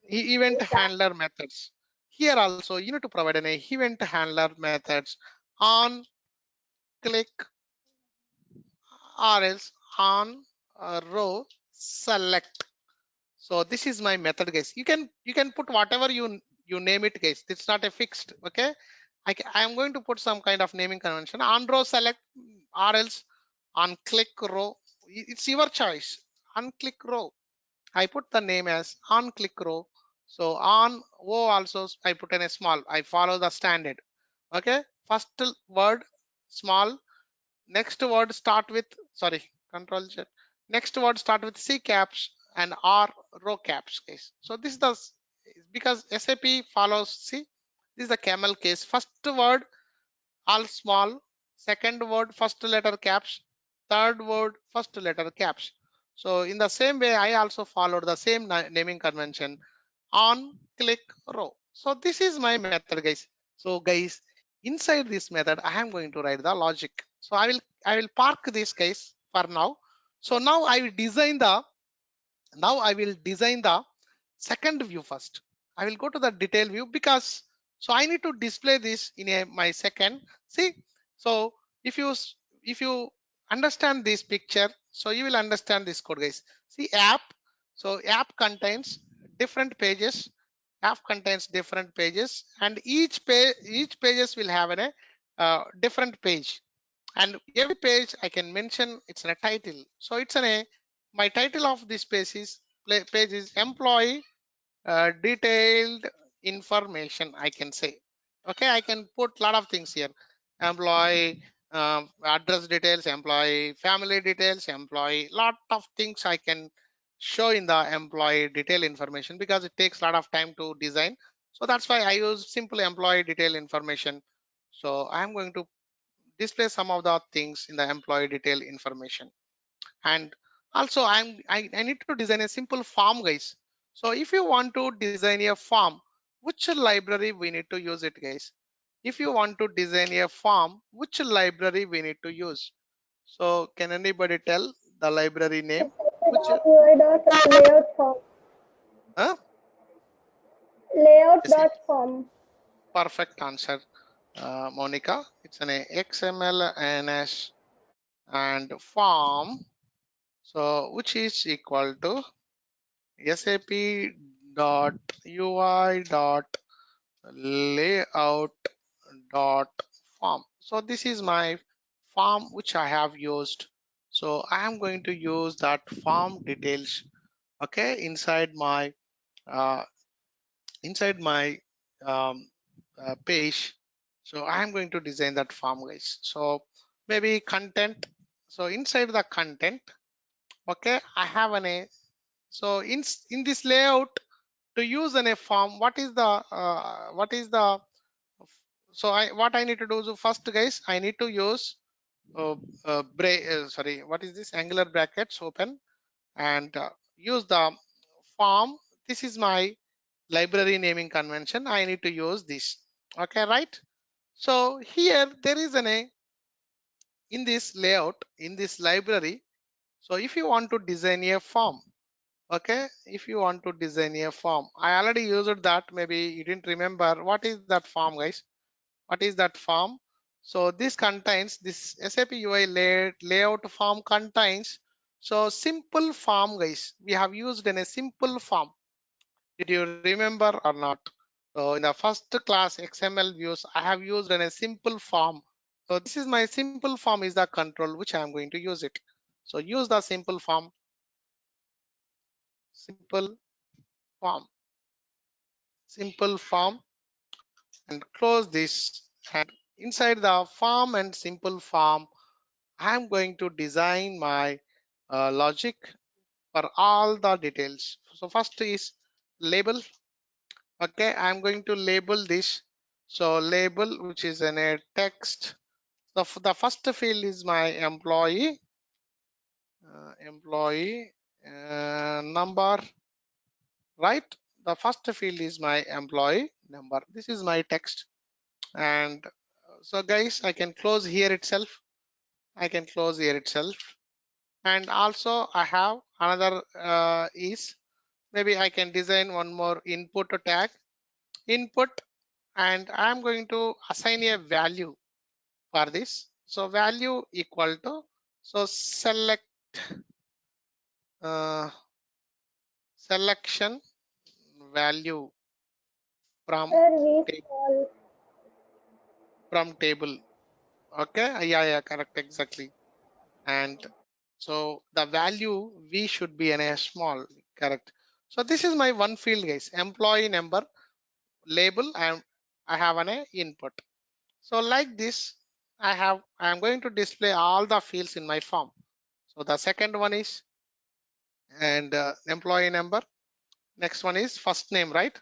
the event handler methods. Here also you need to provide an event handler methods on click or else on row select. So this is my method, guys. You can put whatever you name it, guys. It's not a fixed. Okay, I am going to put some kind of naming convention on row select or else on click row. It's your choice. On click row, I put the name as on click row. So on O also I put in a small. I follow the standard. Okay, first word small, next word start with, sorry, control Z, next word start with C caps and R row caps, guys. So this is the, because SAP follows, see, this is the camel case. First word all small, second word first letter caps, third word first letter caps. So in the same way I also followed the same naming convention on click row. So this is my method, guys. So guys, inside this method I am going to write the logic. So I will park this, guys, for now. So now I will design the, second view first. I will go to the detail view because so I need to display this in my second. See, so if you if you understand this picture, so you will understand this code, guys. See app. So app contains different pages. App contains different pages, and each pages will have a different page, and every page I can mention it's in a title. So it's my title of this page is employee detailed information, I can say. Okay, I can put a lot of things here. Employee address details, employee family details, employee, lot of things I can show in the employee detail information because it takes a lot of time to design. So that's why I use simple employee detail information. So I'm going to display some of the things in the employee detail information. And also I need to design a simple form, guys. So if you want to design a form, which library we need to use it, guys? if you want to design a form, which library we need to use? So can anybody tell the library name? Which UI.layout form. uh, Layout yes, dot form. perfect answer, Monica. It's an XML NS and form. So which is equal to SAP dot UI dot layout dot form. So this is my form which I have used. So I am going to use that form details, okay, uh, inside my um, page. So I am going to design that form, guys. So maybe content. So inside the content, okay, I have an a. So in this layout, to use an a form, what is the so what I need to do is first, guys, I need to use sorry, what is this, angular brackets open, and use the form. This is my library naming convention. I need to use this, okay, right? So here there is an a in this layout, in this library. So if you want to design a form, okay, if you want to design a form, I already used that. Maybe you didn't remember. What is that form, guys? What is that form? So this contains, this SAP UI layout form contains, so simple form, guys. We have used in a simple form. Did you remember or not? So in the first class XML views, I have used in a simple form. So this is my simple form is the control which I am going to use it. So use the simple form, simple form, simple form, and close this. And inside the form and simple form, I'm going to design my logic for all the details. So first is label. Okay, I'm going to label this. So label, which is in a text. So the first field is my employee, employee number, right? The first field is my employee number. This is my text. And so guys, I can close here itself. I can close here itself. And also I have another is maybe I can design one more input tag, input, and I'm going to assign a value for this. So value equal to, so select uh, selection value from Sir, we ta- small. from table. Okay, yeah, correct, exactly. And so the value v should be in a small, correct. So this is my one field, guys, employee number, label, and I have an input. So like this, I am going to display all the fields in my form. So the second one is and employee number. Next one is first name, right?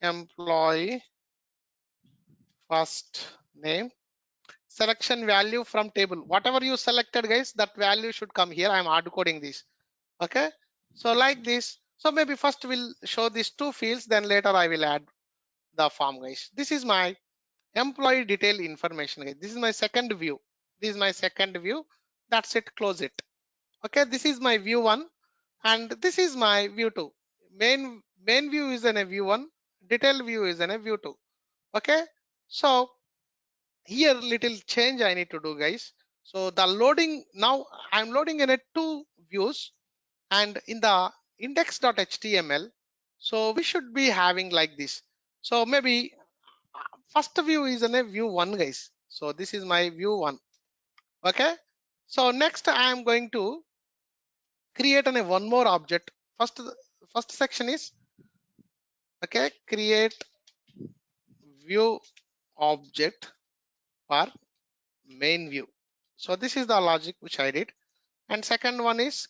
Employee first name. Selection value from table. Whatever you selected, guys, that value should come here. I'm hard coding this. Okay. So like this. So maybe first we'll show these two fields, then later I will add the form, guys. This is my employee detail information, guys. This is my second view. This is my second view. That's it. Close it. Okay. This is my view one, and this is my view two. Main view is in a view one. Detail view is in a view two. Okay. So here little change I need to do, guys. So the loading, now I'm loading in a two views, and in the index.html, so we should be having like this. So maybe first view is in a view one, guys. So this is my view one. Okay. So next I am going to create one more object. First section is, okay, create view object for main view. So this is the logic which I did. And second one is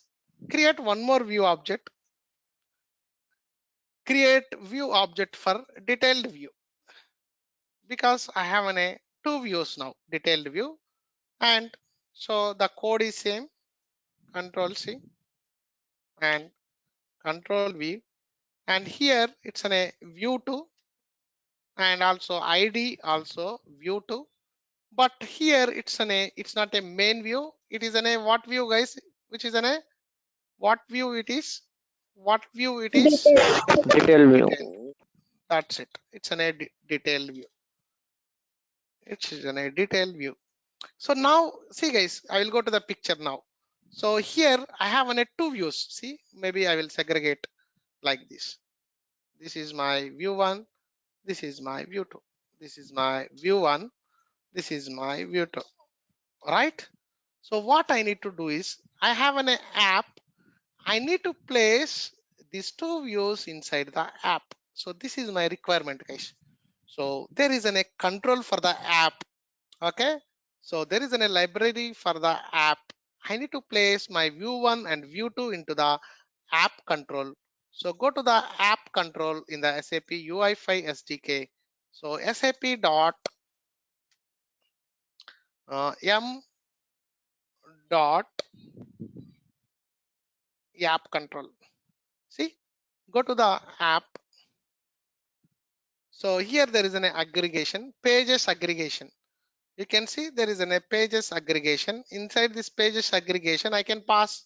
create one more view object, create view object for detailed view, because I have two views now, detailed view. And so the code is same, control C and control V. And here it's a view 2, and also ID also view 2. But here it's not a main view. It is a what view, guys? Which is a what view it is? What view it is? Detail. Detail view. Detail. That's it. It's a detail view. It is a detail view. So now see guys, I will go to the picture now. So here I have two views. See, maybe I will segregate like this. This is my view 1. This is my view 2. This is my view 1. This is my view 2. Right? So what I need to do is I have an app. I need to place these two views inside the app. So this is my requirement, guys. So there is a control for the app. Okay. So there is a library for the app. I need to place my view 1 and view 2 into the app control. So go to the app control in the SAP UI5 SDK. So SAP dot m dot app control. See, go to the app. So here there is an aggregation, pages aggregation. You can see there is a pages aggregation. Inside this pages aggregation, I can pass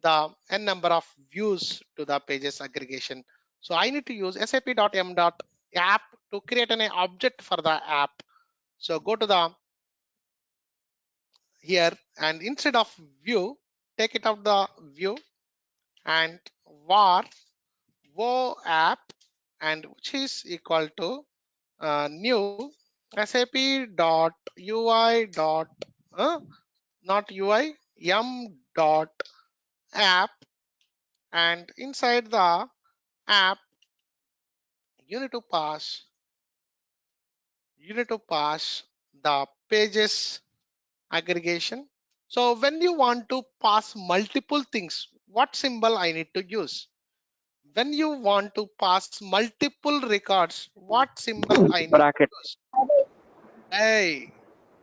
the n number of views to the pages aggregation. So I need to use sap.m.app to create an object for the app. So go to the here and instead of view, take it out the view and var wo app and which is equal to new sap dot ui dot not ui m dot app, and inside the app you need to pass the pages aggregation. So when you want to pass multiple things, what symbol I need to use? When you want to pass multiple records, what symbol I need Bracket. to use? Hey,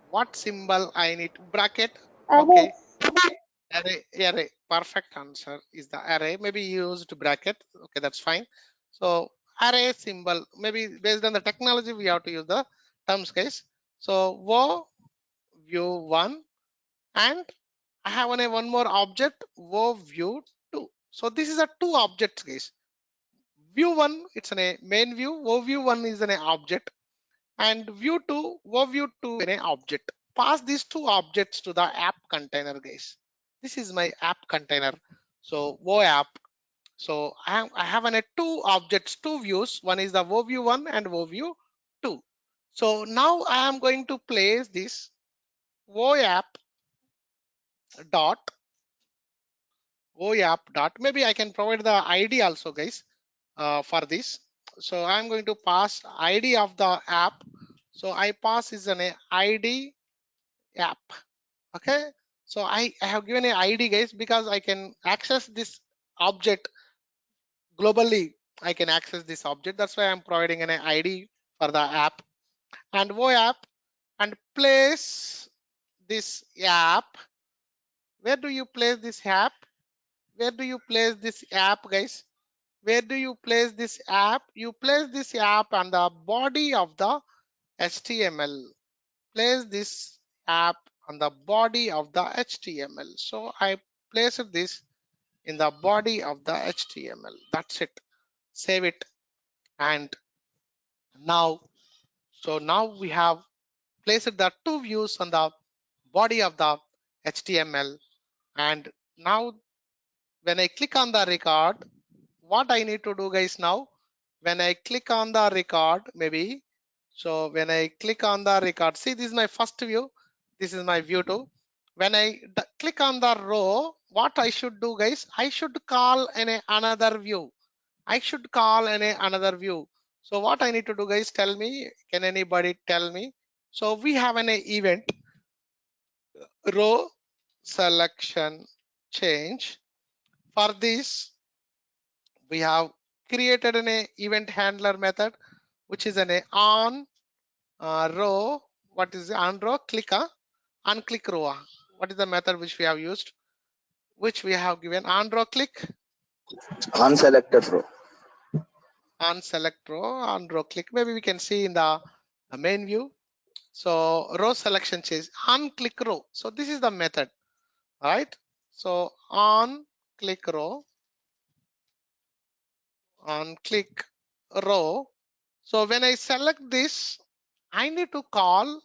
what symbol I need? Bracket. Array. Okay. Array. Perfect answer is the array. Maybe used bracket. Okay, that's fine. So array symbol. Maybe based on the technology, we have to use the terms, guys. So wo view 1 and I have one more object wo view 2. So this is a two objects, guys. View 1 it's a main view. Wo view 1 is an object and view 2 wo view 2 is an object. Pass these two objects to the app container, guys. This is my app container. So wo app. So I have two objects, two views. One is the wo view 1 and wo view 2. So now I am going to place this wo app dot maybe I can provide the ID also, guys, for this. So I'm going to pass ID of the app. So I pass is an ID app. Okay. So I have given an ID, guys, because I can access this object globally. I can access this object. That's why I'm providing an ID for the app and wo app and place this app. Where do you place this app? Where do you place this app, guys? Where do you place this app? You place this app on the body of the HTML. Place this app on the body of the HTML. So I placed this in the body of the HTML. That's it. Save it. And now, so now we have placed the two views on the body of the HTML. And now when I click on the record, what I need to do, guys, now when I click on the record, maybe so when I click on the record, see, this is my first view, this is my view 2. When I click on the row, what I should do, guys, I should call another view. I should call another view. So what I need to do, guys, tell me, can anybody tell me? So we have an event row selection change. For this we have created an event handler method, which is an on row. What is on row? Click on click row. What is the method which we have used? Which we have given on row click. Unselected row. on select row, on row click. Maybe we can see in the main view. So row selection change on click row. So this is the method, right? So on click row, on click row. So when I select this, I need to call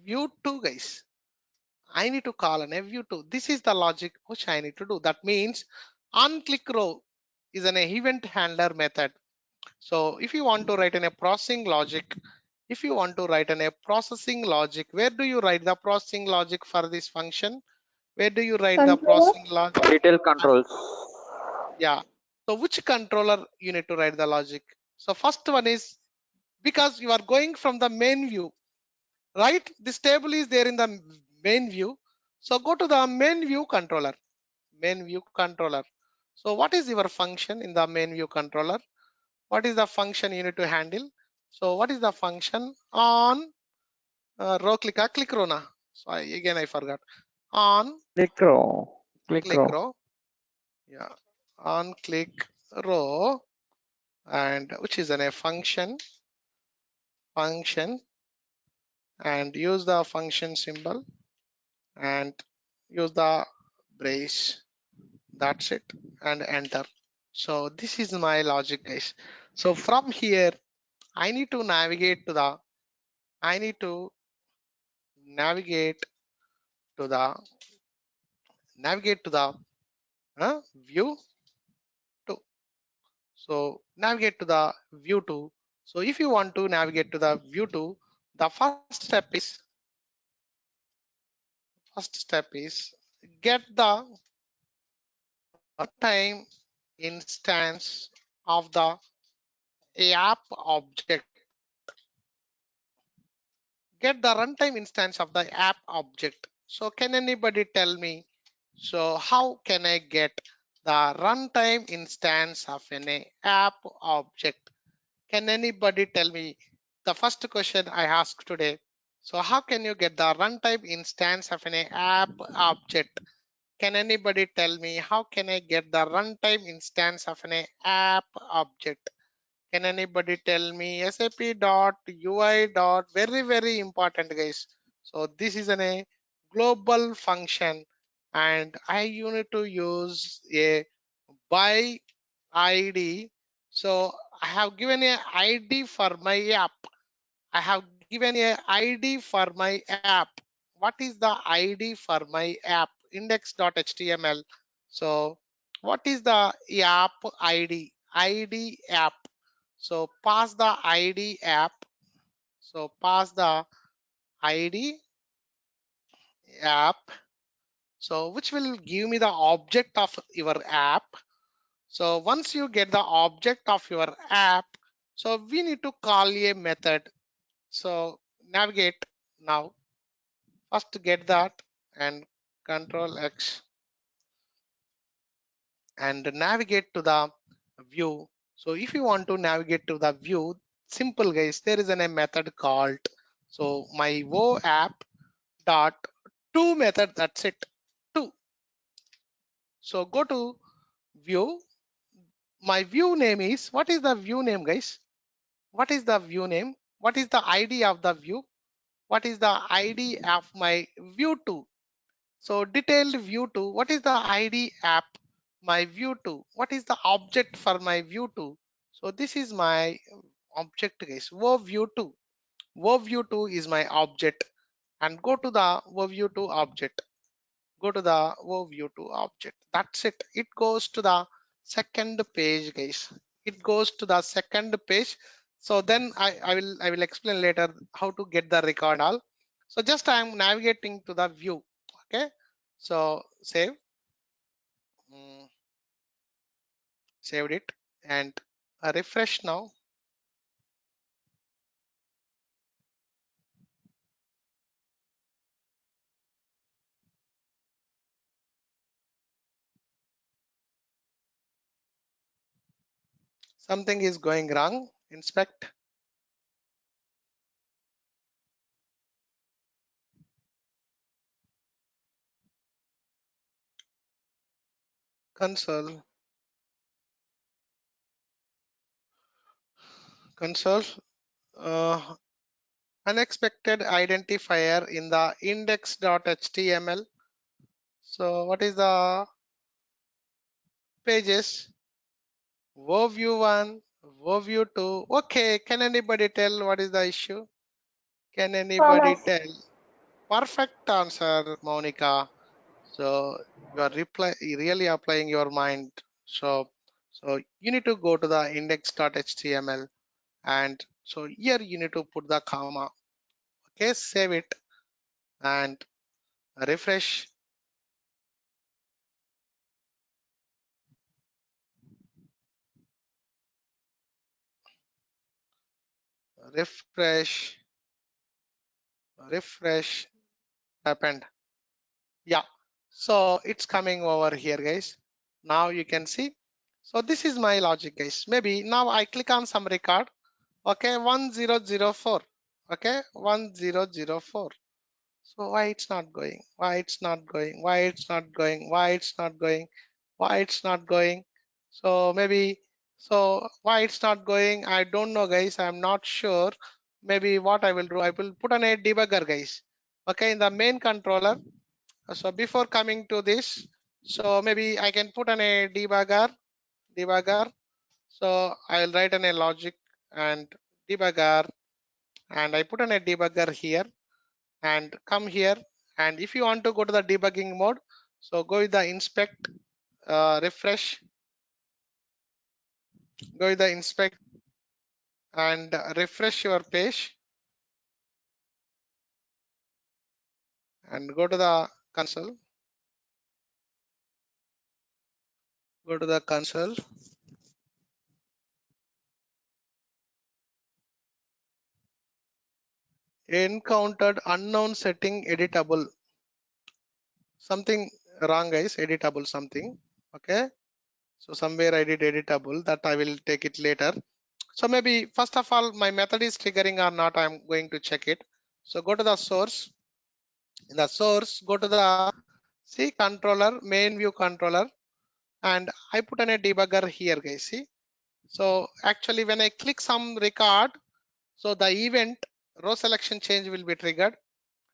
view2, guys. I need to call an view2. This is the logic which I need to do. That means on click row is an event handler method. So if you want to write in a processing logic, if you want to write in a processing logic, where do you write the processing logic for this function? Where do you write the Controller. processing logic? Detail controls. Yeah. So which controller you need to write the logic? So first one is because you are going from the main view, right? This table is there in the main view. So go to the main view controller, main view controller. So what is your function in the main view controller? What is the function you need to handle? So what is the function on row click, click row na. So again I forgot. On Click row. Click click row. row. Yeah. On click row, and which is a function and use the function symbol and use the brace. That's it, and enter. So this is my logic, guys. So from here I need to navigate to the I need to navigate to the view 2. So navigate to the view 2. So if you want to navigate to the view 2, the first step is get the runtime instance of the app object. Get the runtime instance of the app object. So can anybody tell me, so how can I get the runtime instance of an app object? Can anybody tell me the first question I asked today? So how can you get the runtime instance of an app object? Can anybody tell me how can I get the runtime instance of an app object? Can anybody tell me SAP dot UI dot, very important, guys. So this is a global function and I need to use a by ID. So I have given a ID for my app. I have given a ID for my app. What is the ID for my app? Index.html. So what is the app ID? ID app. So pass the ID app. So pass the ID app. So which will give me the object of your app. So once you get the object of your app, so we need to call a method. So navigate now. First get that and Control X and navigate to the view. So if you want to navigate to the view, simple, guys, there is a method called, so my wo app dot to method, that's it, to. So go to view. My view name is, what is the view name, guys? What is the view name? What is the ID of the view? What is the ID of my view 2? So detailed view 2, what is the ID app? My view 2, what is the object for my view 2? So this is my object, guys. Wo view 2. Wo view 2 is my object, and go to the wo view 2 object. Go to the wo view 2 object. That's it. It goes to the second page, guys. It goes to the second page. So then I will explain later how to get the record all. So just I am navigating to the view. Okay. So save. Saved it and refresh now. Something is going wrong. Inspect console. console, uh, unexpected identifier in the index.html. So what is the pages? View 1, view 2. Okay, can anybody tell what is the issue? Can anybody Commas. tell? Perfect answer, Monica. So you are really applying your mind. So you need to go to the index.html, and so here you need to put the comma. Okay, save it and refresh. Refresh, refresh. Happened. Yeah. So it's coming over here, guys. Now you can see. So this is my logic, guys. Maybe now I click on some record. Okay, 1004. Okay, 1004. So why it's not going? Why it's not going? Why it's not going? Why it's not going? Why it's not going? So maybe, so why it's not going? I don't know, guys. I'm not sure. Maybe what I will do, I will put on a debugger, guys. Okay, in the main controller. So before coming to this, so maybe I can put on a debugger. So I'll write in a logic and debugger, and I put on a debugger here and come here. And if you want to go to the debugging mode, so go with the inspect, refresh, go with the inspect and refresh your page and go to the console. Go to the console. Encountered unknown setting editable. Something wrong, guys. Editable something. Okay. So somewhere I did editable, that I will take it later. So maybe first of all, my method is triggering or not, I'm going to check it. So go to the source. In the source, go to the see controller, main view controller, and I put in a debugger here, guys. See. So actually when I click some record, so the event row selection change will be triggered.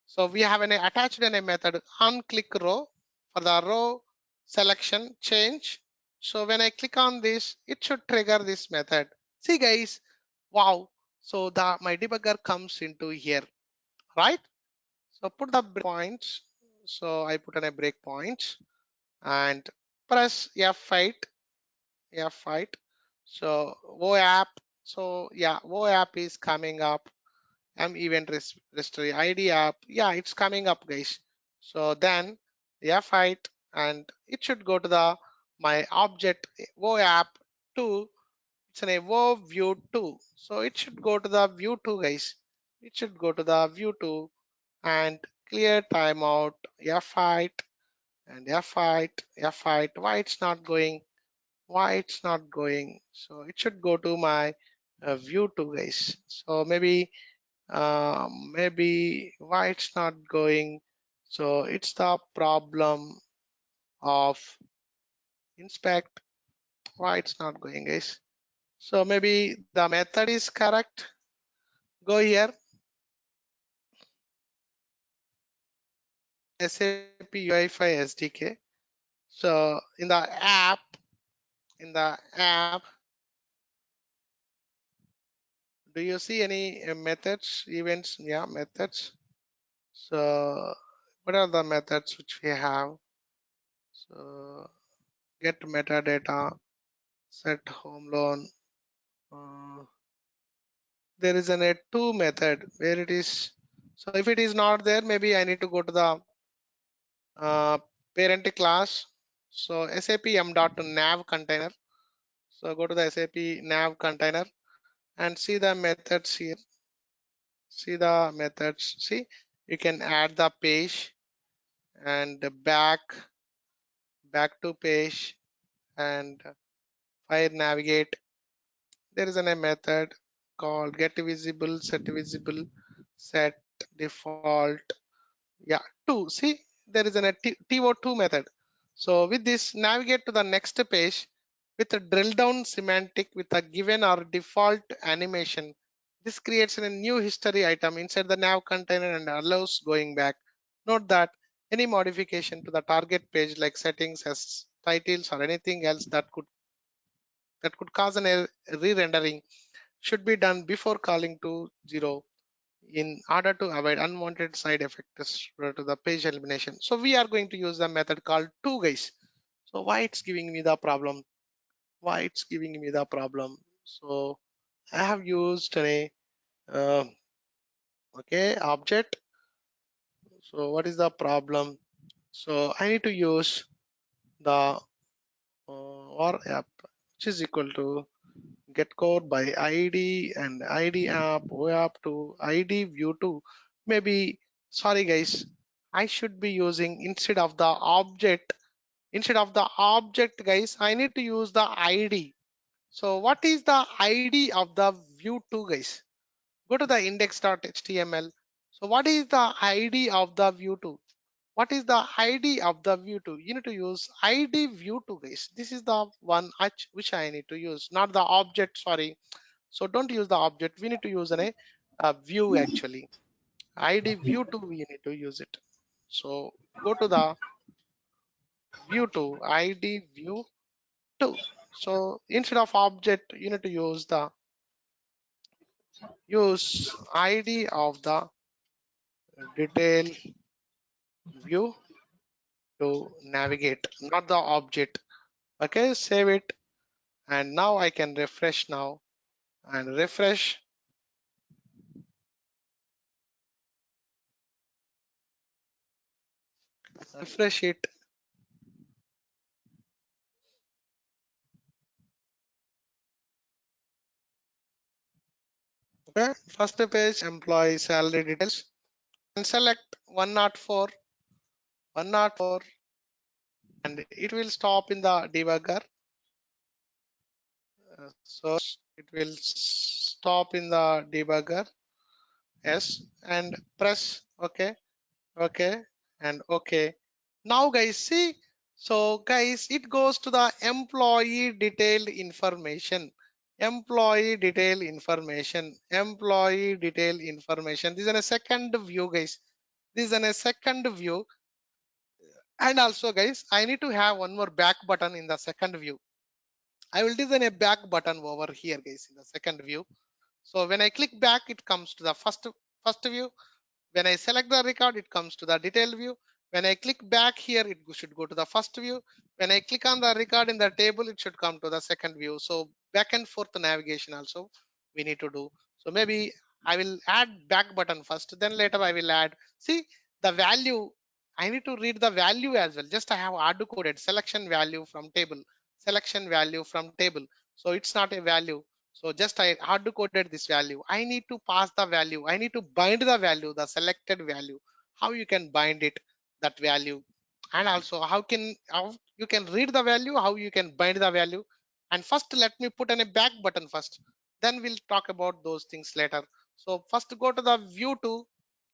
So we have an attached in a method on click row for the row selection change. So when I click on this, it should trigger this method. See, guys, wow. So the my debugger comes into here, right? So put the breakpoints. So I put in a breakpoint and press F8, F8. So OAP. So yeah, OAP is coming up. Event registry ID app. Yeah, it's coming up, guys. So then F8 and it should go to the my object OAP 2. It's an evo view 2. So it should go to the view 2, guys. It should go to the view 2 and clear timeout F8 and F8, F8. Why it's not going? Why it's not going? So it should go to my view 2, guys. So maybe why it's not going. So it's the problem of inspect. Why it's not going, guys? So maybe the method is correct. Go here, SAP UI5 SDK. So in the app, do you see any methods, events? Yeah, methods. So what are the methods which we have? So get metadata, set home loan. There is an a to method where it is. So if it is not there, maybe I need to go to the parent class. So SAP m.nav container. So go to the SAP nav container and see the methods here. See the methods. See, you can add the page and back to page and fire navigate. There is a method called get visible, set default. Yeah, 2. See, there is a TO2 method. So with this, navigate to the next page with a drill down semantic with a given or default animation. This creates a new history item inside the nav container and allows going back. Note that any modification to the target page like settings as titles or anything else that could cause an re-rendering should be done before calling to 0 in order to avoid unwanted side effects to the page elimination. So we are going to use the method called to, guys. So why it's giving me the problem? Why it's giving me the problem? So I have used a okay object. So what is the problem? So I need to use the or app which is equal to get code by id and id app app to id view to. Maybe, sorry guys, I should be using instead of the object guys, I need to use the id. So what is the id of the view to, guys? Go to the index.html. So what is the id of the view to? What is the id of the view to? You need to use id view to, guys. This is the one which I need to use, not the object, sorry. So don't use the object, we need to use a view actually. id view to, we need to use it. So go to the view to id view to. So instead of object, you need to use id of the detail view to navigate, not the object. Okay, save it. And now I can refresh now and refresh it. Okay, first page employee salary details and select 104 and it will stop in the debugger. So it will stop in the debugger. Yes, and press okay, okay, and okay. Now guys, see, so guys, it goes to the employee detailed information. Employee detail information. Employee detail information. This is in a second view, guys. This is in a second view. And also guys, I need to have one more back button in the second view. I will design a back button over here, guys, in the second view. So when I click back, it comes to the first view. When I select the record, it comes to the detail view. When I click back here, it should go to the first view. When I click on the record in the table, it should come to the second view. So back and forth navigation also we need to do. So maybe I will add back button first, then later I will add. See the value. I need to read the value as well. Just I have hard coded selection value from table, selection value from table. So it's not a value. So just I hard coded this value. I need to pass the value. I need to bind the value, the selected value. How you can bind it, that value, and also how you can read the value, how you can bind the value. And first, let me put in a back button first. Then we'll talk about those things later. So first, go to the view to.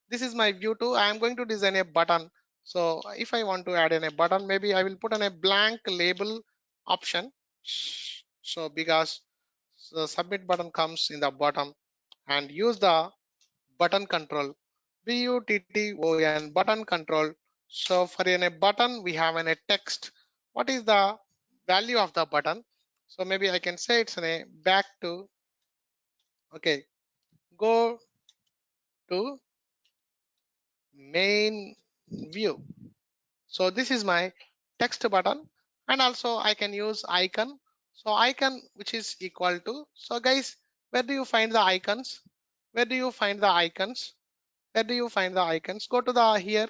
This is my view to. I am going to design a button. So if I want to add in a button, maybe I will put on a blank label option. So because the submit button comes in the bottom, and use the button control, button button control. So for in a button, we have in a text. What is the value of the button? So maybe I can say it's in a back to, okay, go to main view. So this is my text button, and also I can use icon. So icon which is equal to, so guys, where do you find the icons? Where do you find the icons? Where do you find the icons? Go to the here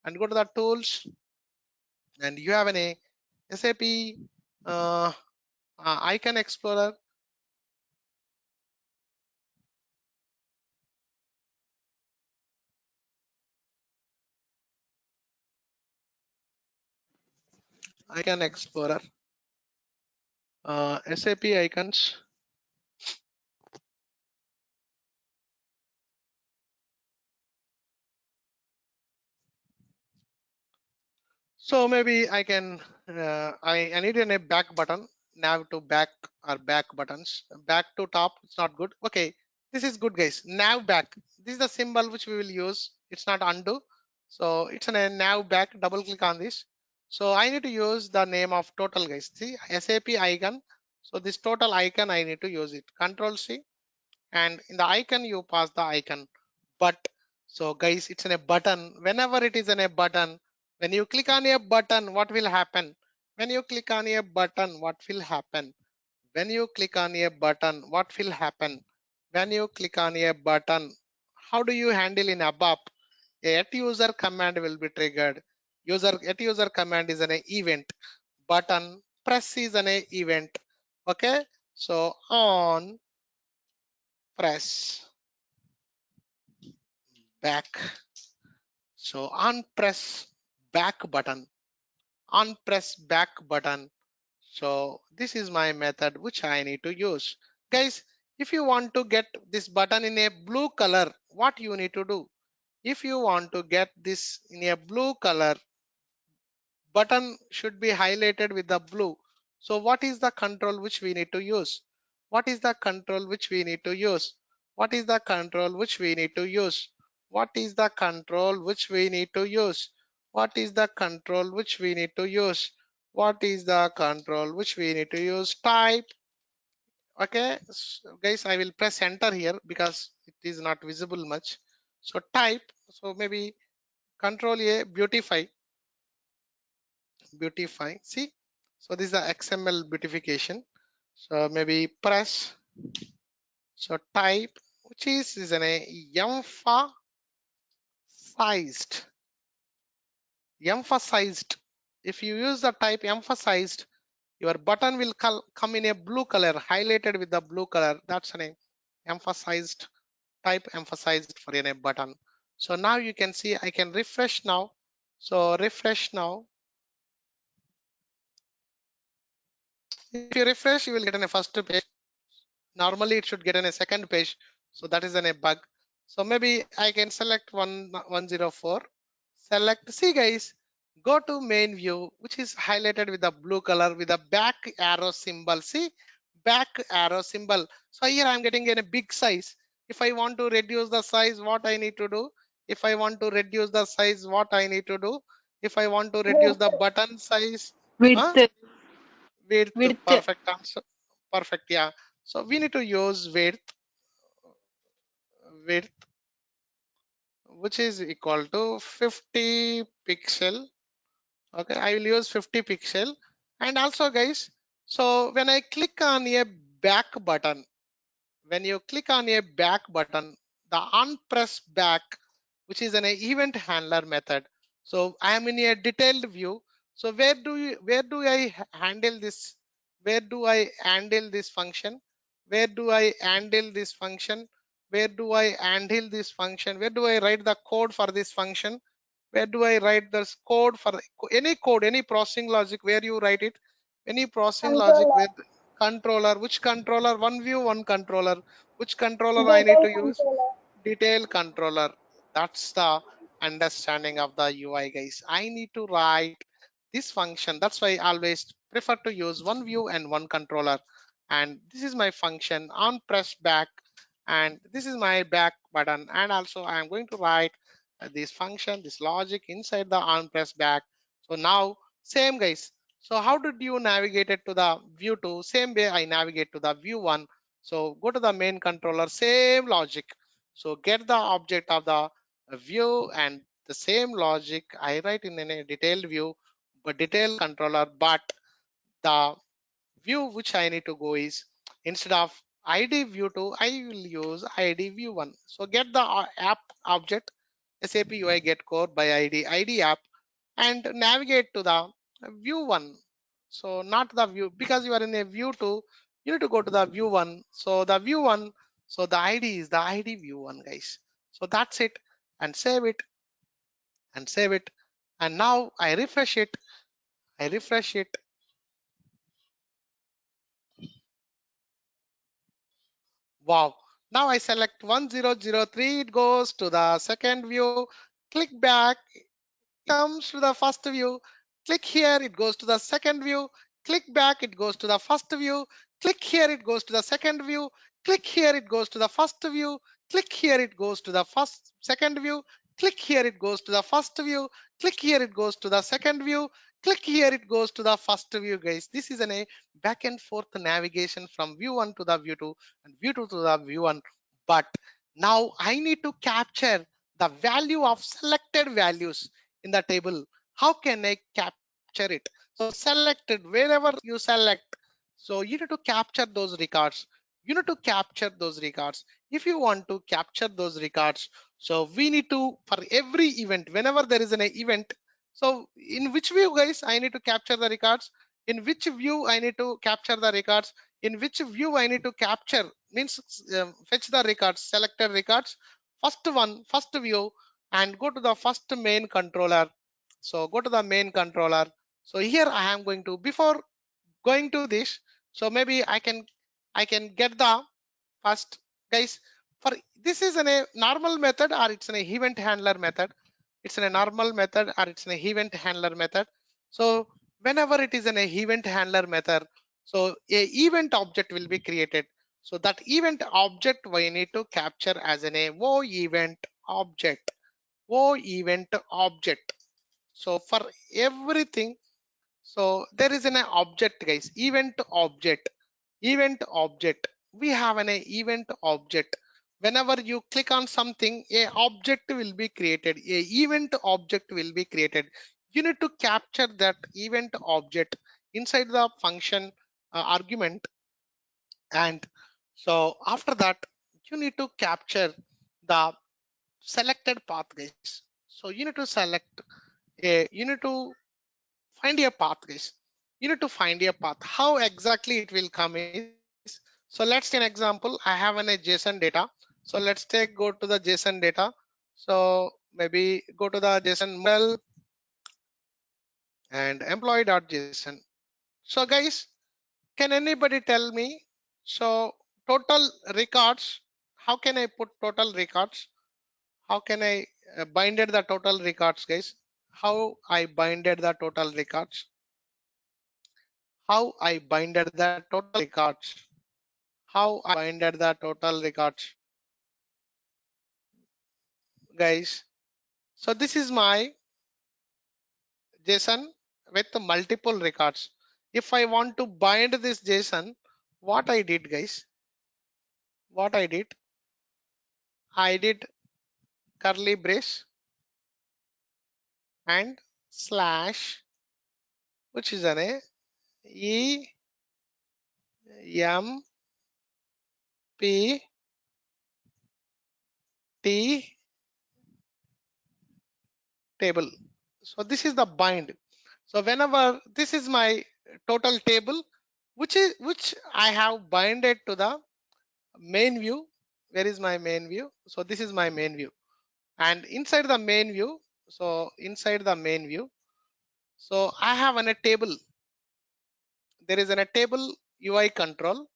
and go to the tools, and you have a SAP icon explorer. Icon explorer, SAP icons. So maybe I can I need a back button. nav to back or back buttons. Back to top, it's not good. Okay, this is good, guys. Nav back. This is the symbol which we will use. It's not undo. So it's a nav back. Double click on this. So I need to use the name of total, guys. See, SAP icon. So this total icon, I need to use it. Control C, and in the icon you pass the icon. But so guys, it's in a button. Whenever it is in a button, when you click on a button, what will happen? When you click on a button, what will happen? When you click on a button, what will happen? When you click on a button, how do you handle in ABAP? A at user command will be triggered. At user command is an event. Button press is an event. Okay, so on press back. So on press back button. On press back button. So this is my method which I need to use. Guys, if you want to get this button in a blue color, what you need to do? If you want to get this in a blue color, button should be highlighted with the blue. So what is the control which we need to use? What is the control which we need to use? What is the control which we need to use? What is the control which we need to use? What is the control which we need to use? What is the control which we need to use? Type. Okay, so guys, I will press enter here because it is not visible much. So type. So maybe control A, beautify. See, so this is the XML beautification. So maybe press, so type, which is an emphasized. If you use the type emphasized, your button will come in a blue color, highlighted with the blue color. That's an emphasized. Type emphasized for a button. So now you can see I can refresh now. So refresh now. If you refresh, you will get in a first page. Normally it should get in a second page. So that is a bug. So maybe I can select 104. Select, see guys, go to main view, which is highlighted with the blue color with the back arrow symbol. See, back arrow symbol. So here I'm getting in a big size. If I want to reduce the size, what I need to do? If I want to reduce the size, what I need to do? If I want to reduce the button size, huh? Width. Width, Width. perfect answer. Perfect, yeah. So we need to use width, which is equal to 50 pixel. Okay, I will use 50 pixel. And also guys, so when I click on a back button, when you click on a back button, the unpress back, which is an event handler method. So I am in a detailed view. So where do I handle this? Where do I handle this function? Where do I handle this function? Where do I handle this function? Where do I write the code for this function? Where do I write this code for any code, any processing logic? Where you write it? Any processing logic Controller. with controller? Which controller? One view, one controller. Which controller I need Detail to use? controller. Detail controller. That's the understanding of the UI, guys. I need to write this function. That's why I always prefer to use one view and one controller. And this is my function on press back, and this is my back button. And also I am going to write this function, this logic inside the on press back. So now same guys. So how did you navigate it to the view 2? Same way I navigate to the view 1. So go to the main controller, same logic. So get the object of the view and the same logic I write in a detailed view, but detail controller, but the view which I need to go is, instead of ID view 2, I will use ID view 1. So get the app object, SAP UI get core by ID app, and navigate to the view 1. So not the view, because you are in a view 2, you need to go to the view 1. So the view 1, so the ID is the ID view 1, guys. So that's it, and save it, and save it. And now I refresh it. I refresh it. Wow. Now I select 1003. It goes to the second view. Click back, comes to the first view. Click here, it goes to the second view. click back, it goes to the first view. Click here, it goes to the second view. Click here, it goes to the first view. Click here, it goes to the second view. Click here, it goes to the first view. Click here, it goes to the second view. Click here, it goes to the first view, guys. This is a back and forth navigation from view 1 to the view 2 and view 2 to the view 1. But now I need to capture the value of selected values in the table. How can I capture it? So selected, wherever you select, so you need to capture those records. You need to capture those records. If you want to capture those records, so we need to, for every event, whenever there is an event, so in which view, guys, I need to capture the records? In which view I need to capture the records? In which view I need to capture, means fetch the records, selected records, first view, and go to the first main controller. So go to the main controller. So here I am going to, before going to this, so maybe I can get the first, guys, for this is a normal method or it's an event handler method. It's a normal method or it's an event handler method. So whenever it is an event handler method, so a event object will be created. So that event object we need to capture as an o event object. O event object. So for everything, so there is an object, guys, event object. We have an event object. Whenever you click on something, a object will be created, a event object will be created. You need to capture that event object inside the function argument. And so after that, you need to capture the selected path, guys. So you need to select you need to find a path, guys. You need to find a path. How exactly it will come is, so let's take an example. I have a JSON data. So let's go to the JSON data. So maybe go to the JSON model and employee.json. So guys, can anybody tell me, so total records, how can I put total records? How can I binded the total records, guys? How I binded the total records? How I binded the total records? How I binded the total records, guys? So this is my JSON with multiple records. If I want to bind this JSON, what I did, guys? What I did curly brace and slash, which is an E M P T table. So this is the bind. So whenever this is my total table, which I have binded to the main view. Where is my main view? So this is my main view, and inside the main view, so inside the main view, so I have a table. There is a table UI control.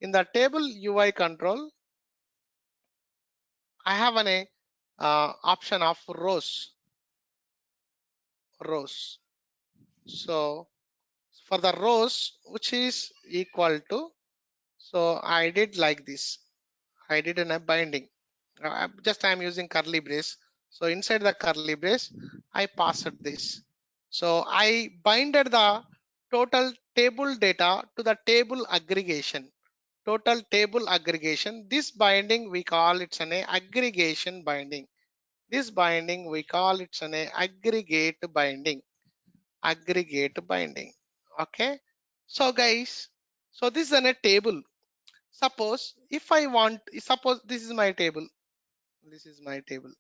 In the table UI control, I have an option of rows. So for the rows, which is equal to, so I did like this. I did a binding. I'm using curly brace. So inside the curly brace, I passed this. So I binded the total table data to the table aggregation. Total table aggregation. This binding we call it's an aggregation binding. This binding we call it's an aggregate binding. Aggregate binding. Okay. So guys, so this is a table. Suppose if I want, suppose this is my table. This is my table.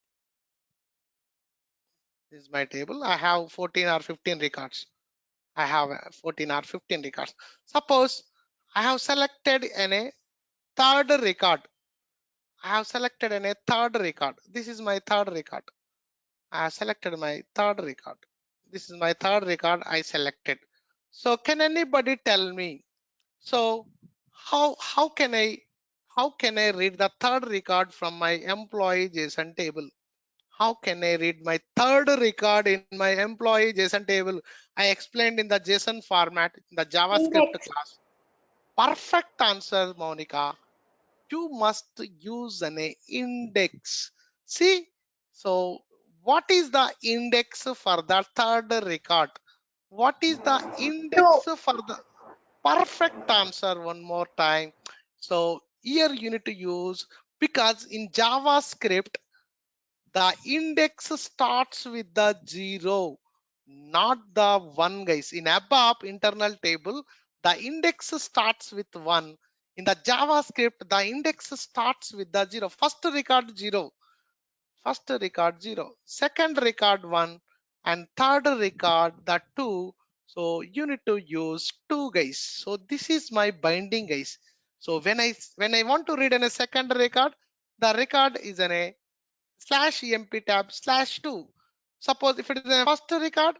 This is my table. I have 14 or 15 records. I have 14 or 15 records. Suppose I have selected a third record. I have selected a third record. This is my third record. I have selected my third record. This is my third record I selected. So can anybody tell me? So how can I read the third record from my employee JSON table? how can I read my third record in my employee JSON table? I explained in the JSON format in the JavaScript Index. class. Perfect answer, Monica. You must use an index. See, so what is the index for the third record? What is the index Two. for the perfect answer? One more time. So here you need to use, because in JavaScript the index starts with the 0, not the 1, guys. In ABAP internal table, the index starts with 1. In the JavaScript, the index starts with the 0. First record 0, first record 0, second record 1, and third record the 2. So you need to use 2, guys. So this is my binding, guys. So when I want to read in a second record, the record is in a /emp tab /2. Suppose if it is in a first record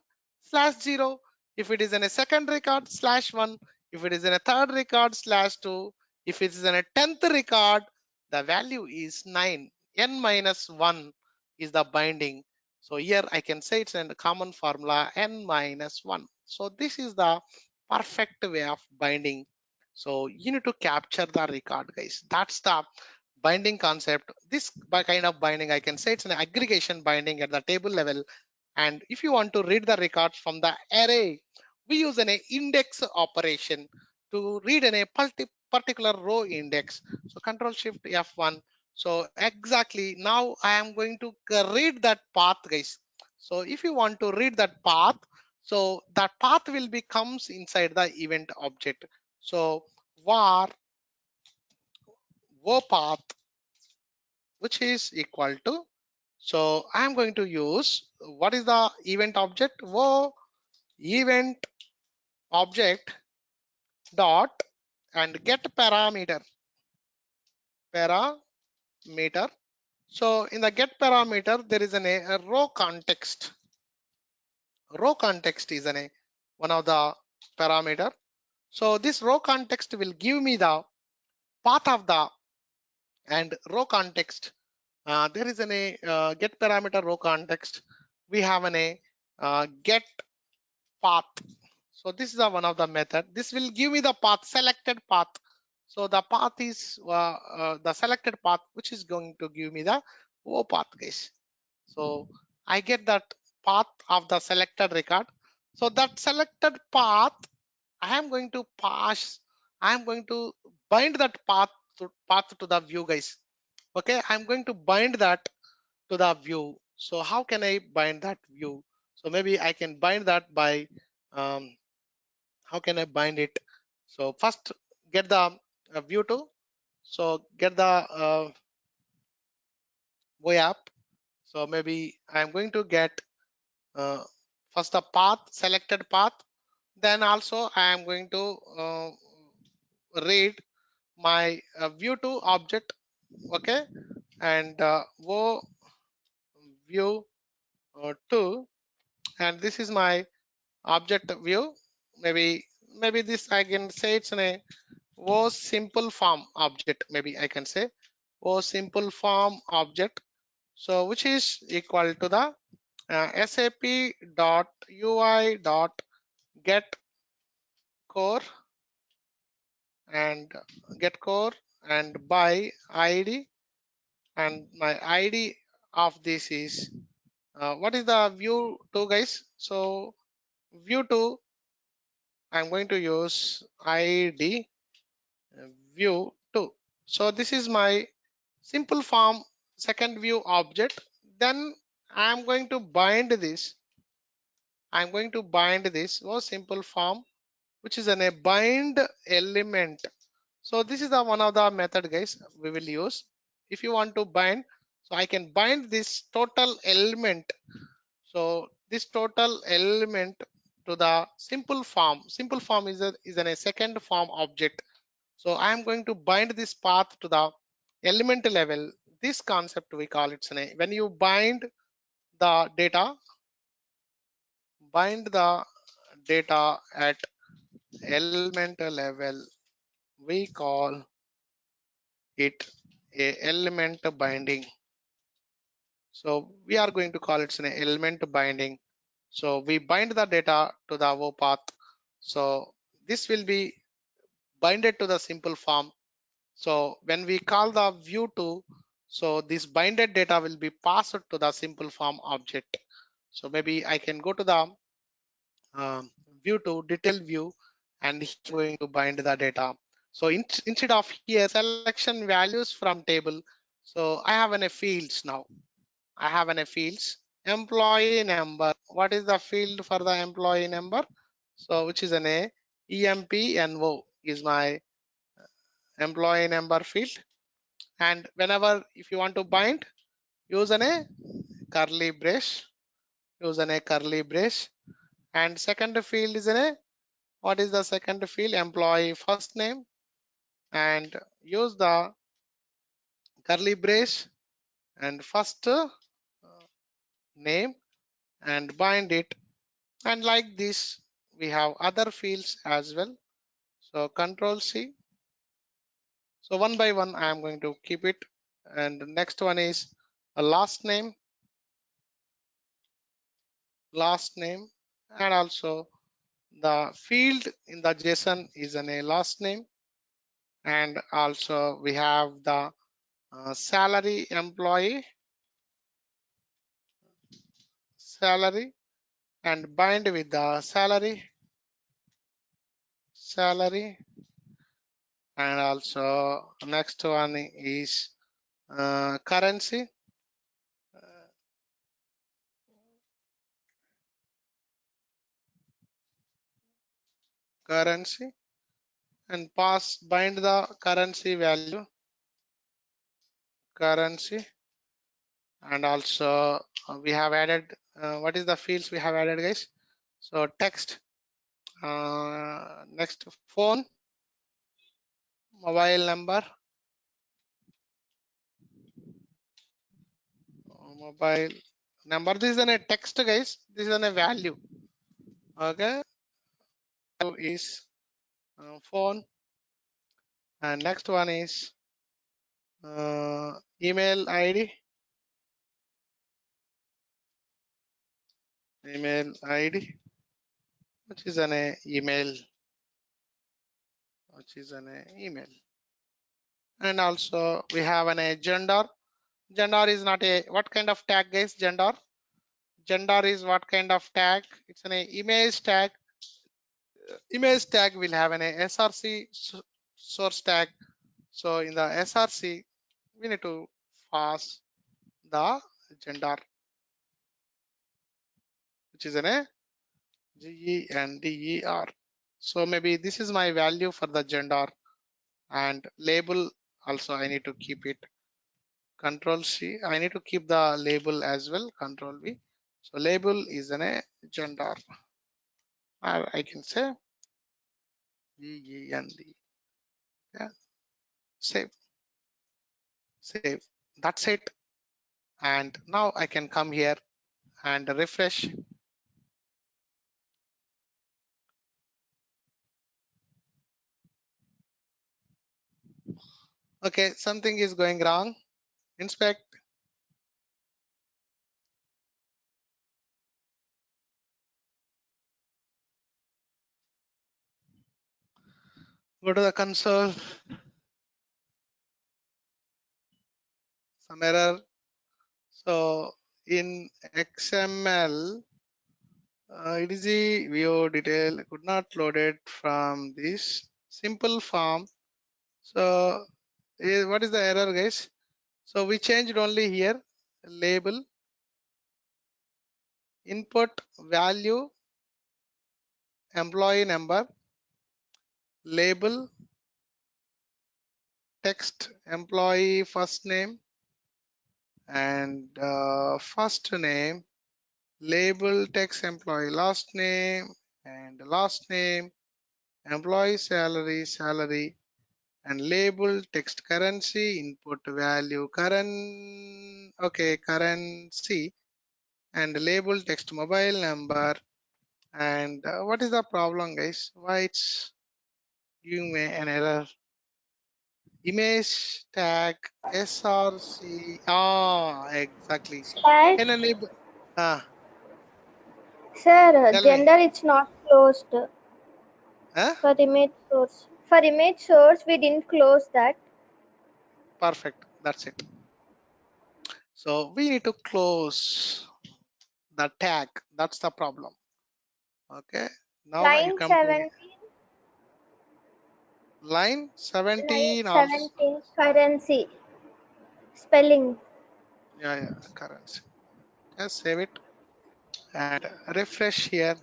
/0, if it is in a second record /1, if it is in a third record /2, if it is in a 10th record, the value is 9. N minus 1 is the binding. So here I can say it's a common formula n minus 1. So this is the perfect way of binding. So you need to capture the record, guys. That's the binding concept. This kind of binding, I can say it's an aggregation binding at the table level. And if you want to read the records from the array, we use an index operation to read in a particular row index. So Control Shift F1. So exactly now I am going to read that path, guys. So if you want to read that path, so that path will be comes inside the event object. So var wo path, which is equal to, so I am going to use, what is the event object? Wo event object dot and get parameter. So in the get parameter, there is a row context. Row context is one of the parameter. So this row context will give me the path of the and row context. There is a get parameter row context. We have get path. So this is one of the method. This will give me the path, selected path. So the path is the selected path, which is going to give me the O path, guys. So I get that path of the selected record. So that selected path, I am going to pass. I am going to bind that path to the view, guys. Okay, I'm going to bind that to the view. So how can I bind that view? So maybe I can bind that by how can I bind it? So first get the view to, so get the way up. So maybe I'm going to get first the path, selected path. Then also I am going to read my view to object. Okay, and view to, and this is my object view. Maybe this I can say it's a simple form object. Maybe I can say simple form object. So which is equal to the SAP dot UI dot get core and by ID, and my ID of this is what is the view to, guys? So view to, I'm going to use ID view 2. So this is my simple form second view object. Then I'm going to bind this. I'm going to bind this simple form, which is a bind element. So this is the one of the method, guys, we will use. If you want to bind, so I can bind this total element. So this total element to the simple form. Simple form is a second form object. So I am going to bind this path to the element level. This concept we call it when you bind the data at element level, we call it a element binding. So we are going to call it an element binding. So we bind the data to the OPath. So this will be binded to the simple form. So when we call the view2, so this binded data will be passed to the simple form object. So maybe I can go to the view to detail view, and here I'm going to bind the data. So instead of here selection values from table, so I have a fields now. I have a fields employee number. What is the field for the employee number? So which is an EMPNO is my employee number field. And whenever if you want to bind, use a curly brace. Use a curly brace. And second field is a what is the second field? Employee first name, and use the curly brace and first name and bind it. And like this we have other fields as well. So control C. So one by one I am going to keep it. And the next one is a last name, and also the field in the JSON is a last name. And also we have the salary employee salary, and bind with the salary. And also next one is currency, and bind the currency value, and also we have added what is the fields we have added, guys? So text, next phone, mobile number, this is a text, guys. This is a value. Okay, is phone, and next one is email ID, which is an email, and also we have an gender. Gender is not a what kind of tag, guys? Gender is what kind of tag? It's an image tag. Image tag will have an src source tag. So in the src we need to pass the gender, which is a gender. So maybe this is my value for the gender. And label also I need to keep it. Control C. I need to keep the label as well. Control V. So label is a gender. I can say gender. Yeah. Save. That's it. And now I can come here and refresh. Okay, something is going wrong. Inspect. Go to the console. Some error. So in XML, it is the view detail could not load it from this simple form. So what is the error, guys? So we changed only here label, input value, employee number, label, text employee first name, and first name, label text employee last name, and last name, employee salary, and label text currency, input value currency, and label text mobile number. And what is the problem, guys? Why it's giving me an error? Image tag src. Ah, exactly. Slash. Can enable. Ah, Sir, tell me. gender it's not closed Huh? for image source. For image source, we didn't close that. Perfect. That's it. So we need to close the tag. That's the problem. Okay. Now you Line come to 17, line line 17 or 17, currency, spelling. yeah, currency. Just save it and refresh here.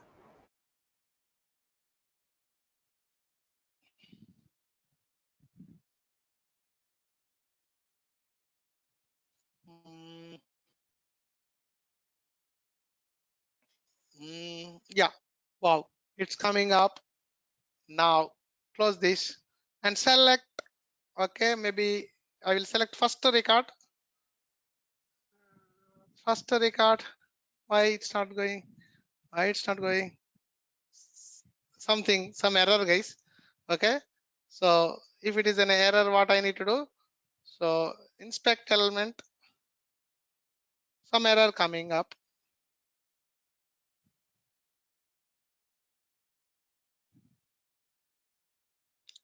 Mm, yeah. Wow. It's coming up. Now close this and select. Okay. Maybe I will select first record. First record. Why it's not going? Why it's not going? Some error, guys. Okay. So if it is an error, what I need to do? So inspect element. Some error coming up.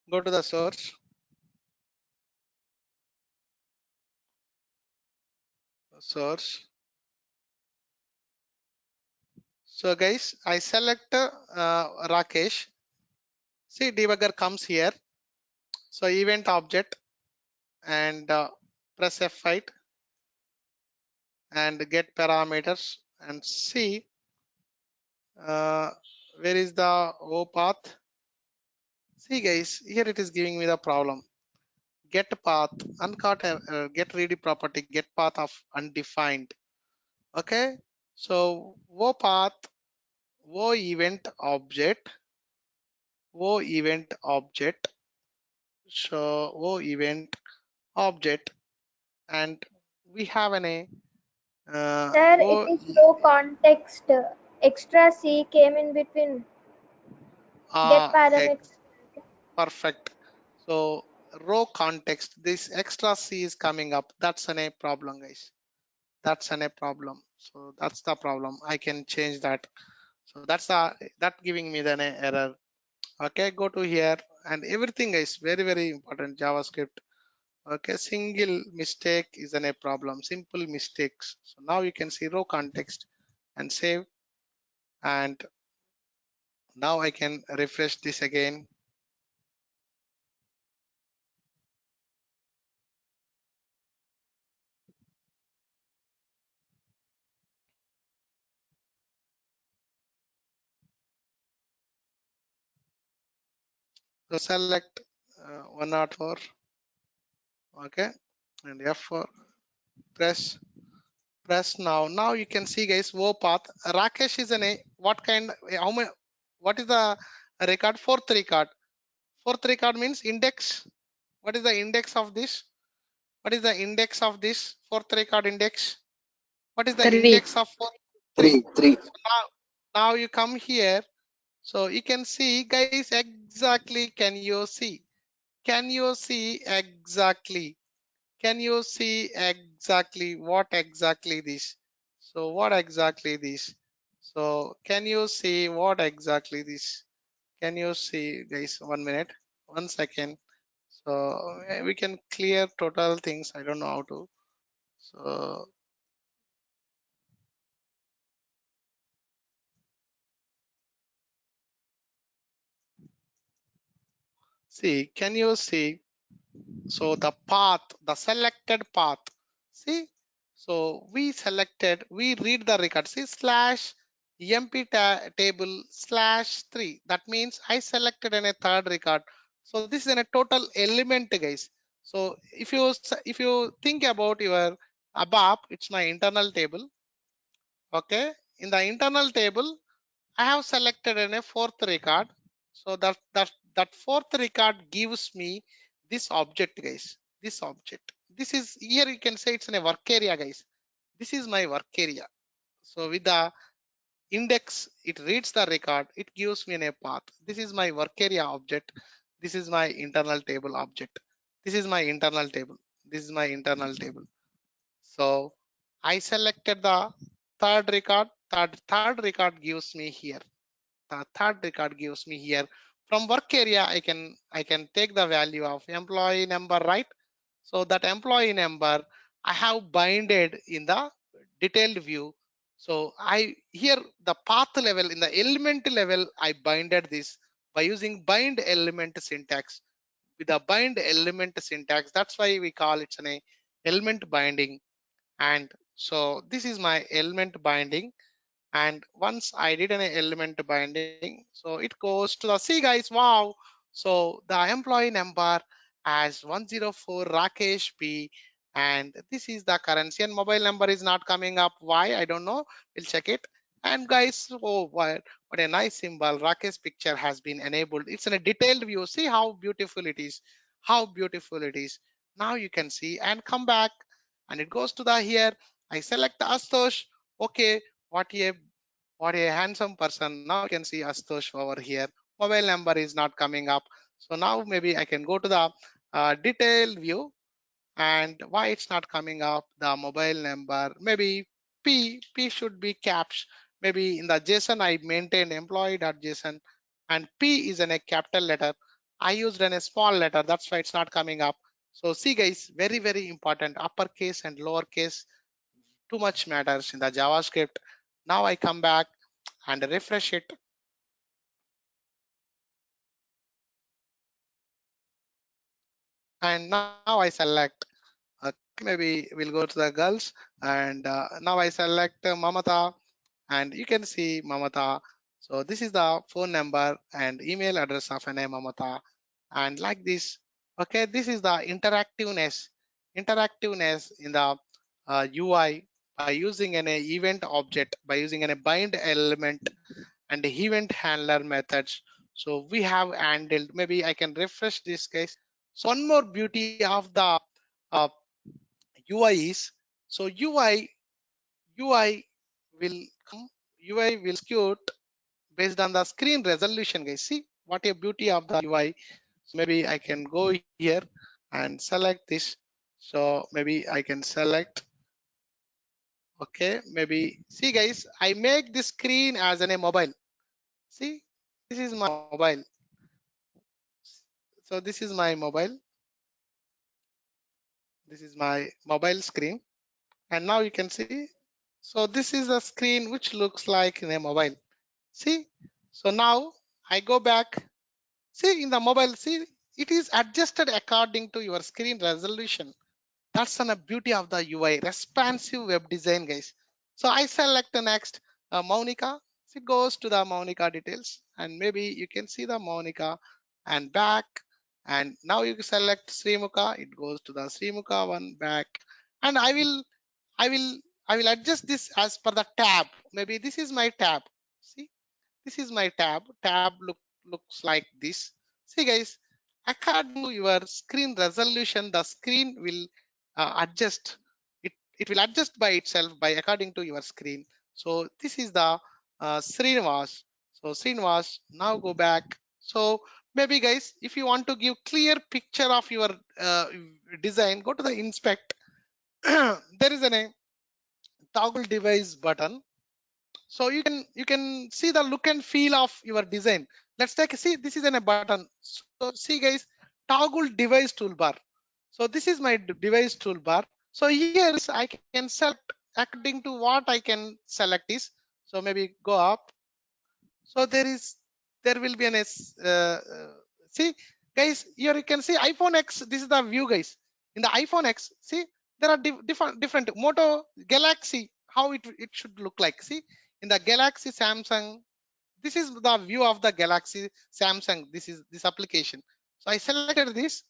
Go to the source. Source. So guys, I select Rakesh. See, debugger comes here. So event object and press F8 and get parameters and see uh, where is the O path. See guys, here it is giving me the problem. Get path, uncaught, get ready property, get path of undefined. Okay, so O path, O event object, O event object. So O event object, and we have an a Sir, it O is low context. Extra C came in between. Get parameter. perfect. So row context, this extra C is coming up. That's a problem, guys. That's a problem. So that's the problem. I can change that. So that's that giving me the error. Okay, go to here and everything is very important. JavaScript. Okay, single mistake is a problem. Simple mistakes. So now you can see row context and save. And now I can refresh this again. So select 104. Okay, and F4. Press now you can see, guys, O path. Rakesh is an a what kind, how many, what is the record? Fourth record means index. What is the index of this? What is the index of this fourth record index? What is the 3. index of fourth? 3. Three, three. So now you come here, so you can see, guys, exactly. Can you see exactly? Can you see exactly what exactly this? So what exactly this? So can you see what exactly this? Can you see, guys? 1 minute, 1 second. So we can clear total things. I don't know how to. So see, can you see? So the path, the selected path. See, so we read the record. See, slash empty table slash 3. That means I selected in a third record. So this is in a total element, guys. So if you think about your ABAP, it's my internal table. Okay, in the internal table, I have selected in a fourth record. So that fourth record gives me this object, guys. This object. This is here you can say it's in a work area, guys. This is my work area. So with the index, it reads the record. It gives me a path. This is my work area object. This is my internal table object. This is my internal table. This is my internal table. So I selected the third record. Third record gives me here. The third record gives me here. From work area, I can take the value of employee number, right? So that employee number I have binded in the detailed view. So I here the path level in the element level I binded this by using bind element syntax. With the bind element syntax, that's why we call it an element binding. And so this is my element binding. And once I did an element binding, so it goes to the, see guys, wow. So the employee number as 104 Rakesh P, and this is the currency, and mobile number is not coming up. Why? I don't know. We'll check it. And guys, oh, what a nice symbol. Rakesh picture has been enabled. It's in a detailed view. See how beautiful it is. How beautiful it is. Now you can see and come back, and it goes to the here. I select Astosh. Okay, what a handsome person. Now you can see Astosh over here. Mobile number is not coming up. So now maybe I can go to the detail view, and why it's not coming up, the mobile number, maybe P should be caps. Maybe in the JSON I maintained employee.json, and P is in a capital letter. I used in a small letter, that's why it's not coming up. So see guys, very, very important, uppercase and lowercase too much matters in the JavaScript. Now I come back and refresh it. And now I select, maybe we'll go to the girls. And now I select Mamata, and you can see Mamata. So this is the phone number and email address of an Mamata. And like this, okay, this is the interactiveness in the UI by using an event object, by using a bind element and event handler methods. So we have handled, maybe I can refresh this case. So one more beauty of the uh, UI is, so UI will come, UI will execute based on the screen resolution, guys. See what a beauty of the UI. So maybe I can go here and select this. So maybe I can select, okay, maybe see guys, I make this screen as a mobile. See, this is my mobile. So this is my mobile. This is my mobile screen. And now you can see, so this is a screen which looks like in a mobile. See, so now I go back. See in the mobile, see it is adjusted according to your screen resolution. That's the beauty of the UI, responsive web design, guys. So I select the next Monica. So it goes to the Monica details, and maybe you can see the Monica and back. And now you select Srimuka. It goes to the Srimuka one back, and I will I will adjust this as per the tab. Maybe this is my tab. See, this is my tab. Tab looks like this. See guys, according to your screen resolution, the screen will adjust. It will adjust by itself by according to your screen. So this is the Srinivas. So Srinivas, now go back. So maybe guys, if you want to give clear picture of your design, go to the inspect. There is a toggle device button, so you can see the look and feel of your design. Let's take, see this is in a button. So see guys, toggle device toolbar. So this is my device toolbar. So here I can select according to what I can select is, so maybe go up. So there will be an see guys, here you can see iPhone X. This is the view guys. In the iPhone X, see there are different Moto Galaxy, how it should look like. See in the Galaxy Samsung, this is the view of the Galaxy Samsung. This is this application. So I selected this.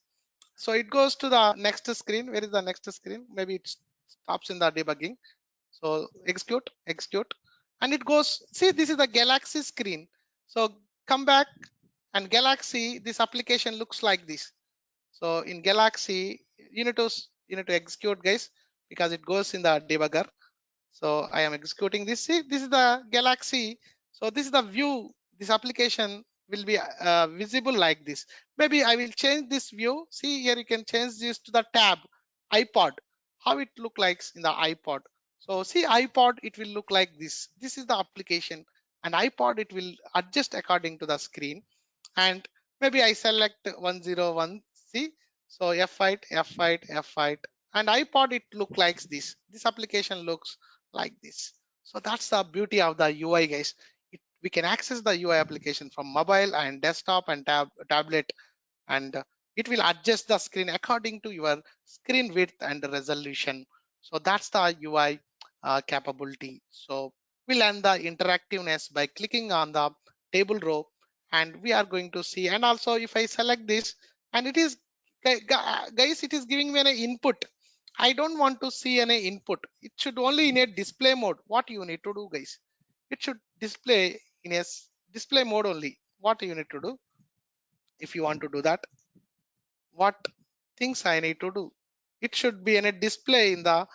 So it goes to the next screen. Where is the next screen? Maybe it stops in the debugging. So execute, and it goes. See, this is the Galaxy screen. So come back, and Galaxy, this application looks like this. So in Galaxy, you need to execute, guys, because it goes in the debugger. So I am executing this. See, this is the Galaxy. So this is the view, this application will be visible like this. Maybe I will change this view. See here, you can change this to the tab iPod, how it look like in the iPod. So see iPod, it will look like this. This is the application, and iPod, it will adjust according to the screen. And maybe I select 101. See, so F8, F8, F8, and iPod, it look like this. This application looks like this. So that's the beauty of the UI, guys. We can access the UI application from mobile and desktop and tablet, and it will adjust the screen according to your screen width and resolution. So that's the UI capability. So we learn the interactiveness by clicking on the table row, and we are going to see. And also if I select this, and it is, guys, it is giving me an input. I don't want to see any input. It should only in a display mode. What you need to do, guys? It should display in a display mode only. What you need to do? If you want to do that, what things I need to do? It should be in a display in the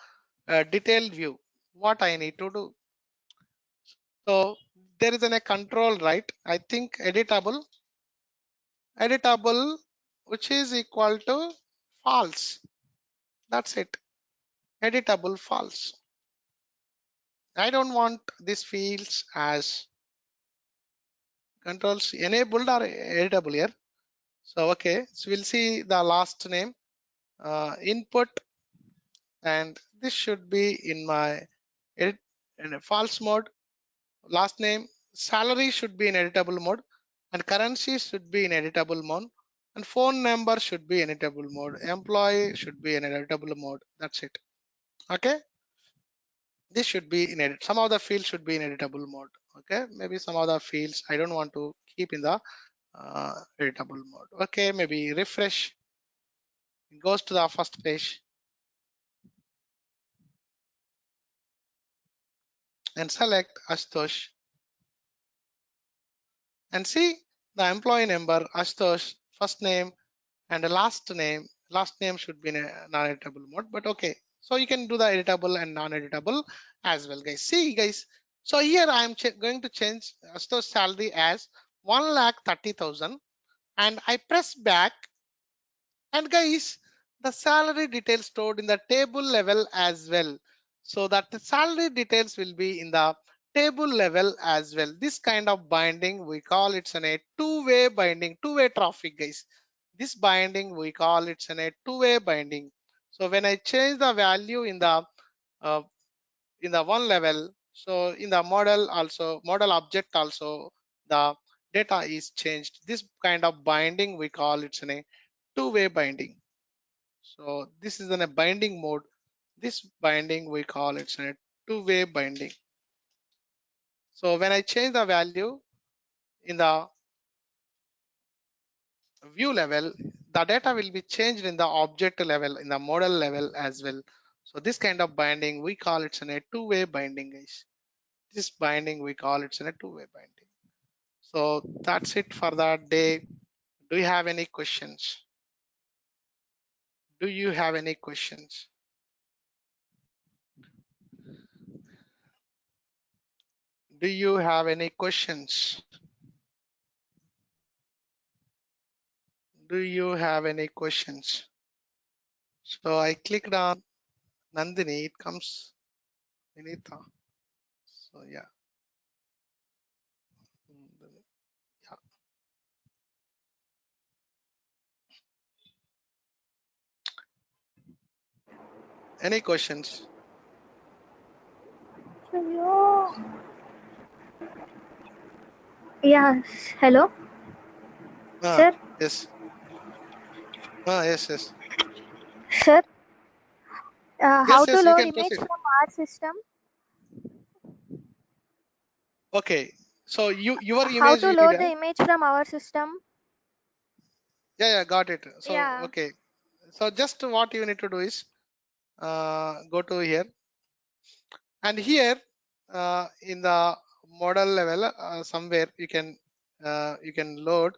detailed view. What I need to do? So there is a control, right? I think editable, which is equal to false. That's it. Editable false. I don't want these fields as controls enabled or editable here. So okay, so we'll see the last name, input, and this should be in my edit in a false mode. Last name, salary should be in editable mode, and currency should be in editable mode, and phone number should be in editable mode. Employee should be in editable mode. That's it. Okay, this should be in edit. Some of the fields should be in editable mode. Okay, maybe some of the fields I don't want to keep in the editable mode. Okay, maybe refresh. It goes to the first page and select Astosh, and see the employee number, Astosh, first name, and the last name should be in a non-editable mode. But okay, so you can do the editable and non-editable as well, guys. See, guys, so here I am going to change Astosh salary as 1,30,000, and I press back, and guys, the salary details stored in the table level as well, so that the salary details will be in the table level as well. This kind of binding, we call it a two-way binding, two-way traffic, guys. This binding, we call it a two-way binding. So when I change the value uh, in the one level, so in the model also, model object also, the data is changed. This kind of binding, we call it a two-way binding. So this is in a binding mode. This binding, we call it a two-way binding. So when I change the value in the view level, the data will be changed in the object level, in the model level as well. So this kind of binding, we call it a two-way binding, guys. This binding, we call it a two-way binding. So that's it for that day. Do you have any questions? Do you have any questions? Do you have any questions? Do you have any questions? So I clicked on Nandini, it comes Vinitha. So yeah. Yeah. Any questions? Yes. Hello, Ah, sir. yes. Ah, yes, yes. Sir, how Yes, to yes, you load can image proceed. from our system? Okay. So your How image to you need. load the image from our system? Yeah, got it. So Yeah. okay. So just what you need to do is go to here, and here in the model level somewhere you can load.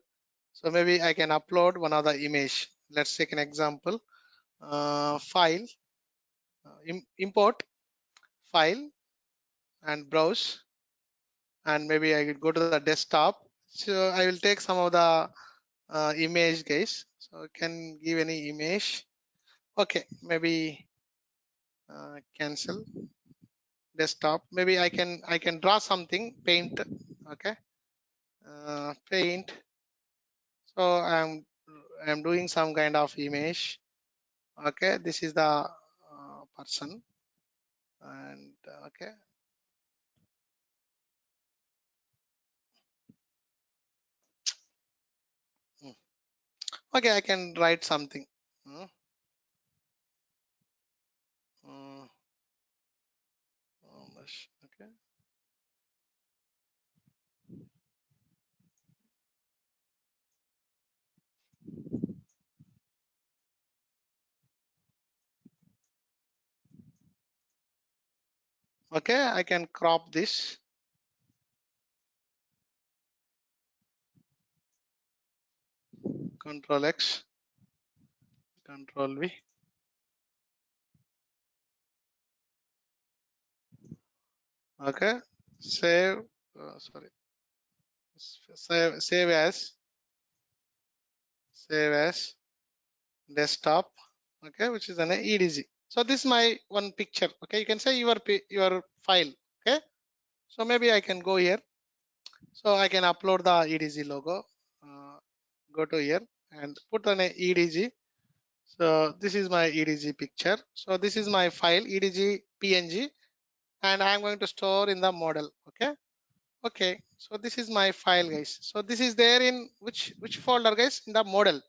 So maybe I can upload one of the image. Let's take an example. File, import file, and browse, and maybe I could go to the desktop. So I will take some of the image, guys. So can give any image. Okay, maybe cancel desktop. Maybe I can draw something, paint. Okay, paint. So I'm doing some kind of image. Okay, this is the person, and okay. Hmm. Okay, I can write something. Hmm. Hmm. Okay. Okay, I can crop this. Control X, Control V. Okay, save. Sorry, save as desktop. Okay, which is an EDG. So this is my one picture. Okay, you can say your file. Okay, so maybe I can go here. So I can upload the EDG logo. Go to here and put on a EDG. So this is my EDG picture. So this is my file EDG PNG, and I am going to store in the model. Okay. Okay. So this is my file, guys. So this is there in which folder, guys? In the model.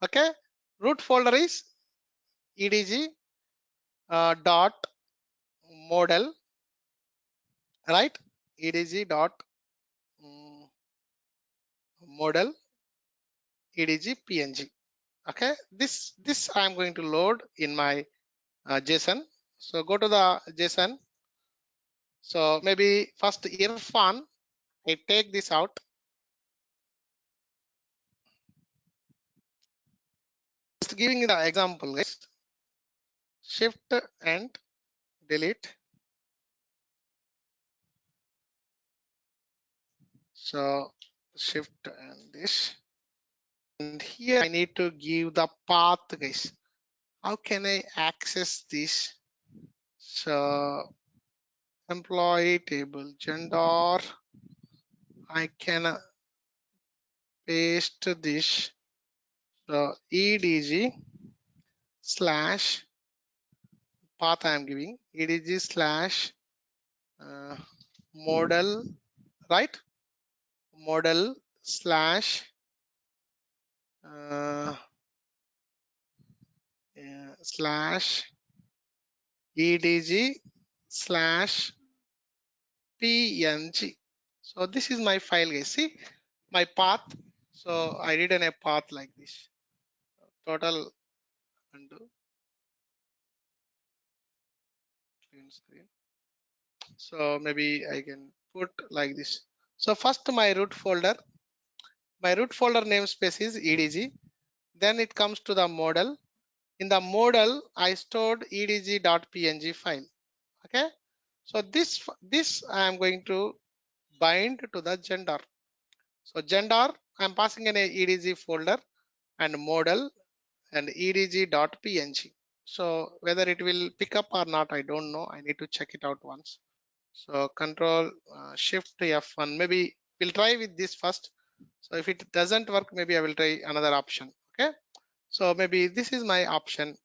Okay. Root folder is EDG dot model, right? EDG dot model EDG PNG. Okay. This I am going to load in my JSON. So go to the JSON. So maybe first Irfan, I take this out. Just giving you the example, guys. Shift and delete. So shift and this. And here I need to give the path, guys. How can I access this? So employee table gender. I can paste this. So EDG slash path I am giving EDG slash model, right? Model slash slash EDG slash PNG. So this is my file, guys. See my path. So I did a path like this. Total undo clean screen. So maybe I can put like this. So first my root folder. My root folder namespace is EDG. Then it comes to the model. In the model, I stored edg.png file. Okay. So this I am going to bind to the gender. So gender, I'm passing in a edg folder and model and edg.png. So whether it will pick up or not, I don't know. I need to check it out once. So control shift F1. Maybe we'll try with this first. So if it doesn't work, maybe I will try another option. Okay. So maybe this is my option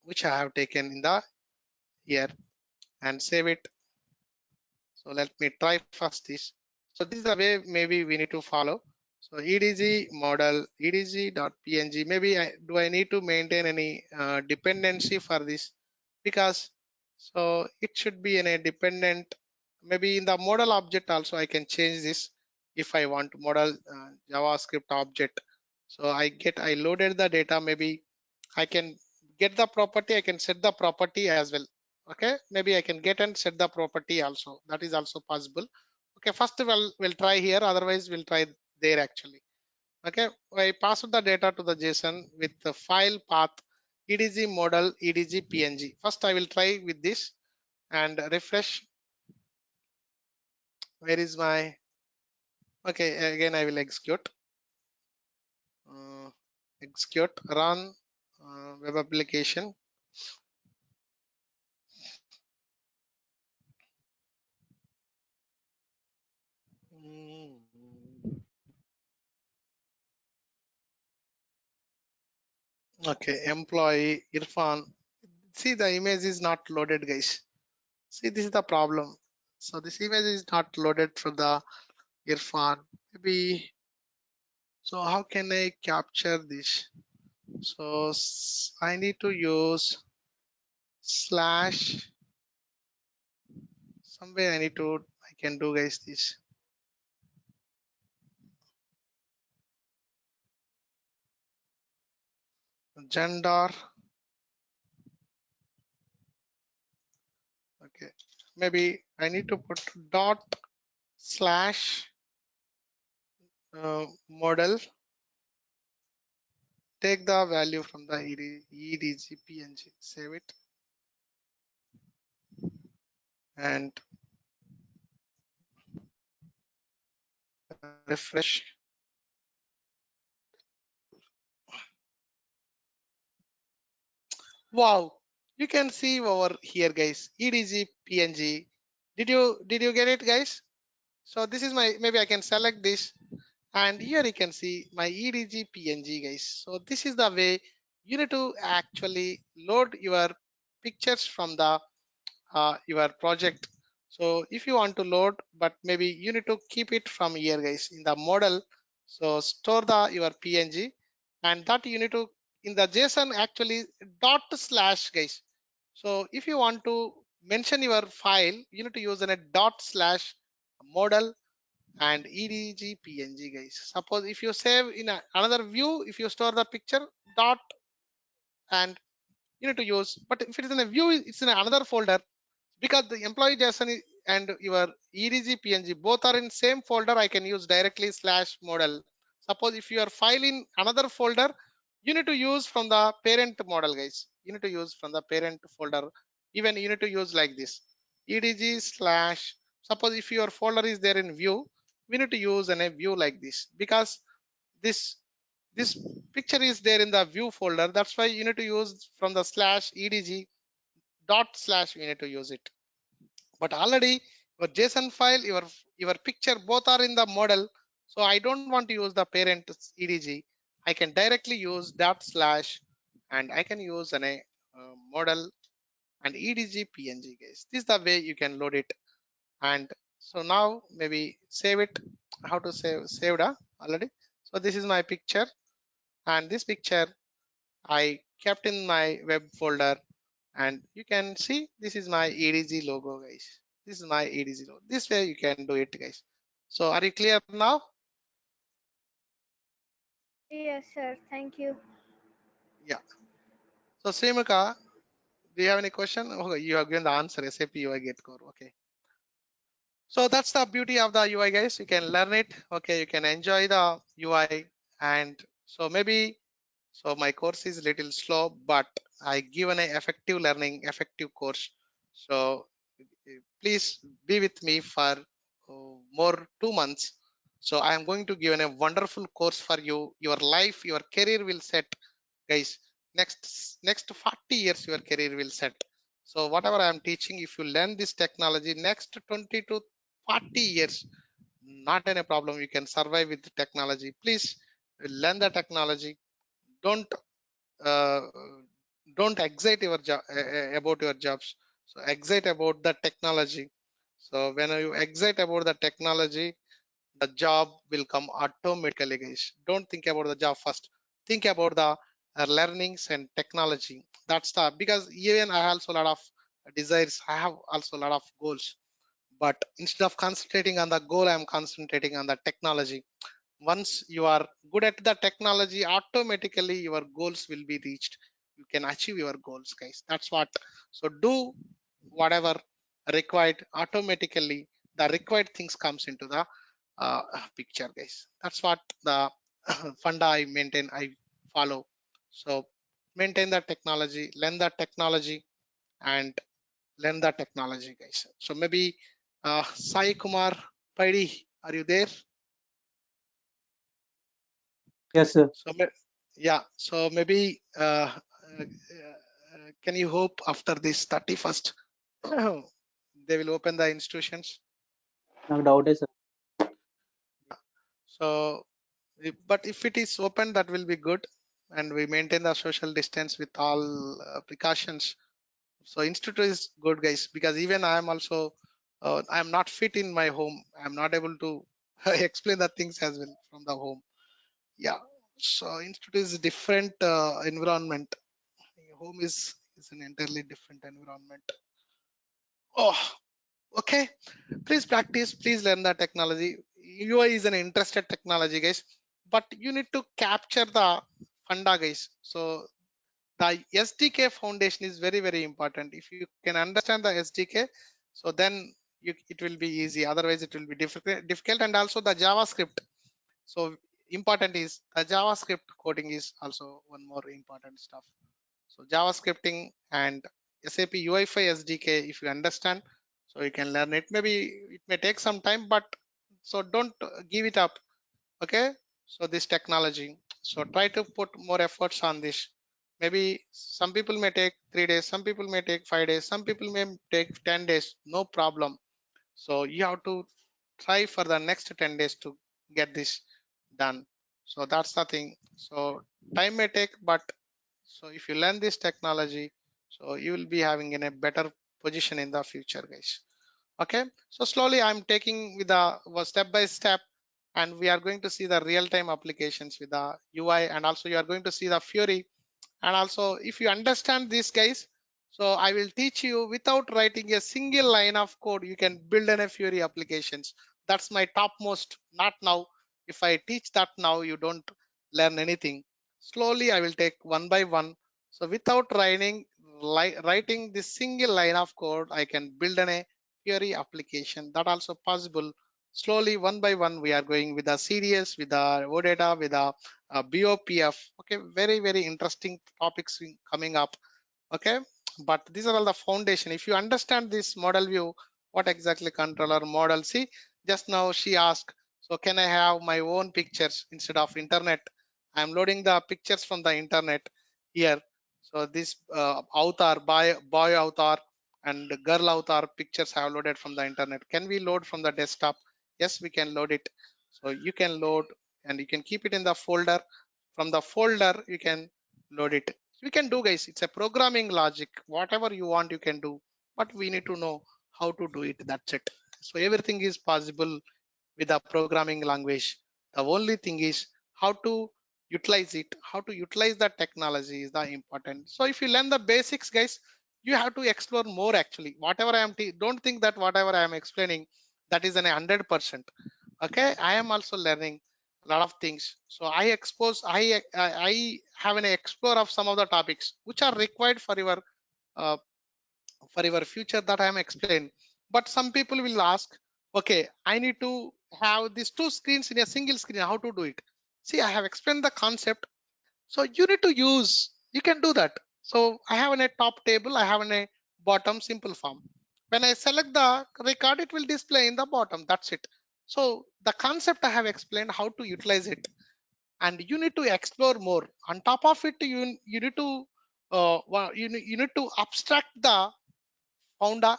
which I have taken in the here and save it. So let me try first this. So this is the way maybe we need to follow. So EDG model edg.png. Maybe do I need to maintain any dependency for this? Because so it should be in a dependent. Maybe in the model object also I can change this if I want model JavaScript object. So I loaded the data. Maybe I can get the property. I can set the property as well. Okay, maybe I can get and set the property also. That is also possible. Okay, first we'll try here. Otherwise, we'll try there actually. Okay, I pass the data to the JSON with the file path edg model edg png. First, I will try with this and refresh. Where is my Okay, again I will execute. Execute, run web application. Okay, employee Irfan. See, the image is not loaded, guys. See, this is the problem. So this image is not loaded from the Irfan. Maybe. So how can I capture this? So I need to use slash. Somewhere I can do, guys, this. Gender. Okay, maybe I need to put dot slash model. Take the value from the EDG PNG, save it, and refresh. Wow, you can see over here, guys, EDG PNG. Did you get it, guys? So this is my, maybe I can select this, and here you can see my EDG PNG, guys. So this is the way you need to actually load your pictures from the your project. So if you want to load, but maybe you need to keep it from here, guys, in the model. So store the your PNG, and that you need to in the JSON actually dot slash, guys. So if you want to mention your file, you need to use a dot slash model and edg png, guys. Suppose if you save in another view, if you store the picture dot, and you need to use, but if it is in a view, it's in another folder, because the employee JSON and your edg png both are in same folder. I can use directly slash model. Suppose if you are file in another folder, you need to use from the parent model, guys. You need to use from the parent folder. Even you need to use like this edg slash. Suppose if your folder is there in view, we need to use in a view like this, because this picture is there in the view folder. That's why you need to use from the slash edg dot slash. We need to use it. But already your JSON file, your picture, both are in the model. So I don't want to use the parent edg. I can directly use dot slash, and I can use an model and edg png, guys. This is the way you can load it. And so now maybe save it. How to save? Saved already. So this is my picture, and this picture I kept in my web folder, and you can see this is my edg logo, guys. This is my edg logo. This way you can do it, guys. So are you clear now? Yes, sir. Thank you. Yeah. So Srimuka, do you have any question? Okay, you have given the answer. SAP UI get core. Okay. So that's the beauty of the UI, guys. You can learn it. Okay, you can enjoy the UI. And so maybe, so my course is little slow, but I given a effective learning, effective course. So please be with me for more 2 months. So I am going to give a wonderful course for you. Your life, your career will set, guys. Next 40 years your career will set. So whatever I am teaching, if you learn this technology, next 20 to 40 years, not any problem, you can survive with the technology. Please learn the technology. Don't uh, don't excite your job about your jobs. So excite about the technology. So when you excite about the technology, the job will come automatically, guys. Don't think about the job first. Think about the learnings and technology. That's the, because even I have also a lot of desires, I have also a lot of goals, but instead of concentrating on the goal, I'm concentrating on the technology. Once you are good at the technology, automatically your goals will be reached. You can achieve your goals, guys. That's what. So do whatever required, automatically the required things comes into the picture, guys. That's what the funda I maintain, I follow. So maintain the technology, learn the technology, and learn the technology, guys. So maybe Sai Kumar Paidi, are you there? Yes, sir. So yeah, so maybe can you hope after this 31st they will open the institutions? No doubt, sir. So but if it is open, that will be good, and we maintain the social distance with all precautions. So institute is good, guys, because even I am also I am not fit in my home. I am not able to explain the things as well from the home. Yeah, so institute is a different environment. Home is an entirely different environment. Oh, okay. Please practice. Please learn the technology. UI is an interested technology, guys, but you need to capture the funda, guys. So the SDK foundation is very, very important. If you can understand the SDK, so then it will be easy. Otherwise, it will be difficult. And also the JavaScript. So important is the JavaScript coding is also one more important stuff. So JavaScripting and SAP UI5 SDK, if you understand, so you can learn it. Maybe it may take some time, but so don't give it up. Okay. So this technology. So try to put more efforts on this. Maybe some people may take 3 days, some people may take 5 days, some people may take 10 days, no problem. So you have to try for the next 10 days to get this done. So that's the thing. So time may take, but so if you learn this technology, so you will be having in a better position in the future, guys. Okay, so slowly I'm taking with the step by step, and we are going to see the real-time applications with the UI, and also you are going to see the Fiori. And also if you understand this, guys, so I will teach you without writing a single line of code, you can build an Fiori applications. That's my topmost. Not now. If I teach that now, you don't learn anything. Slowly I will take one by one. So without writing this single line of code, I can build a Fiori application. That also possible. Slowly one by one we are going with the CDS, with the OData, with the BOPF. Okay, very, very interesting topics coming up. Okay, but these are all the foundation. If you understand this model view, what exactly controller model, see, just now she asked, so can I have my own pictures instead of internet? I'm loading the pictures from the internet here. So this avatar, boy avatar and girl avatar pictures have loaded from the internet. Can we load from the desktop? Yes, we can load it. So you can load and you can keep it in the folder. From the folder you can load it. You can do, guys, it's a programming logic. Whatever you want you can do, but we need to know how to do it. That's it. So everything is possible with a programming language. The only thing is how to utilize it, how to utilize the technology is the important. So if you learn the basics, guys, you have to explore more. Actually, whatever I am don't think that whatever I am explaining that is an 100%. Okay, I am also learning a lot of things. So I have an explore of some of the topics which are required uh, for your future that I am explaining. But some people will ask, okay, I need to have these two screens in a single screen. How to do it? See, I have explained the concept. So you need to use, you can do that. So I have in a top table, I have in a bottom simple form. When I select the record, it will display in the bottom. That's it. So the concept I have explained how to utilize it, and you need to explore more. On top of it, you need to you need to abstract the funda.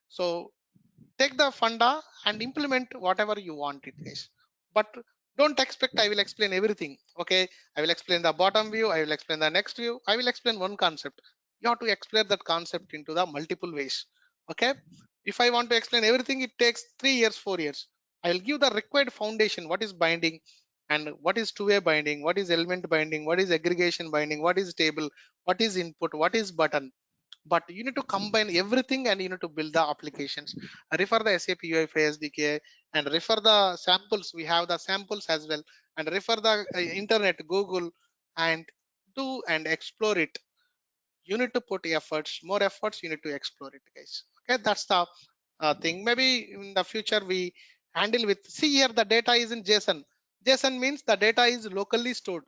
So take the funda and implement whatever you want it is, but don't expect I will explain everything. Okay, I will explain the bottom view, I will explain the next view, I will explain one concept. You have to explain that concept into the multiple ways. Okay, if I want to explain everything, it takes 3 years, 4 years. I will give the required foundation. What is binding and what is two-way binding, what is element binding, what is aggregation binding, what is table, what is input, what is button. But you need to combine everything and you need to build the applications. Refer the SAP UI5 SDK and refer the samples. We have the samples as well, and refer the internet, Google, and do and explore it. You need to put efforts, more efforts. You need to explore it, guys. Okay, that's the thing. Maybe in the future we handle with. See here, the data is in JSON. JSON means the data is locally stored,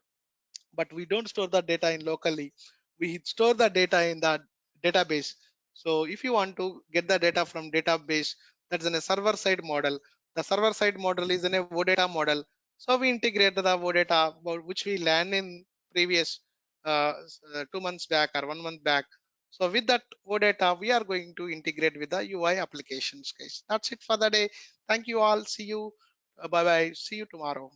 but we don't store the data in locally. We store the data in the database. So if you want to get the data from database, that's in a server side model. The server side model is in a OData model. So we integrate the OData which we learned in previous 2 months back or 1 month back. So with that OData, we are going to integrate with the UI applications, guys. That's it for the day. Thank you all. See you. Bye bye. See you tomorrow.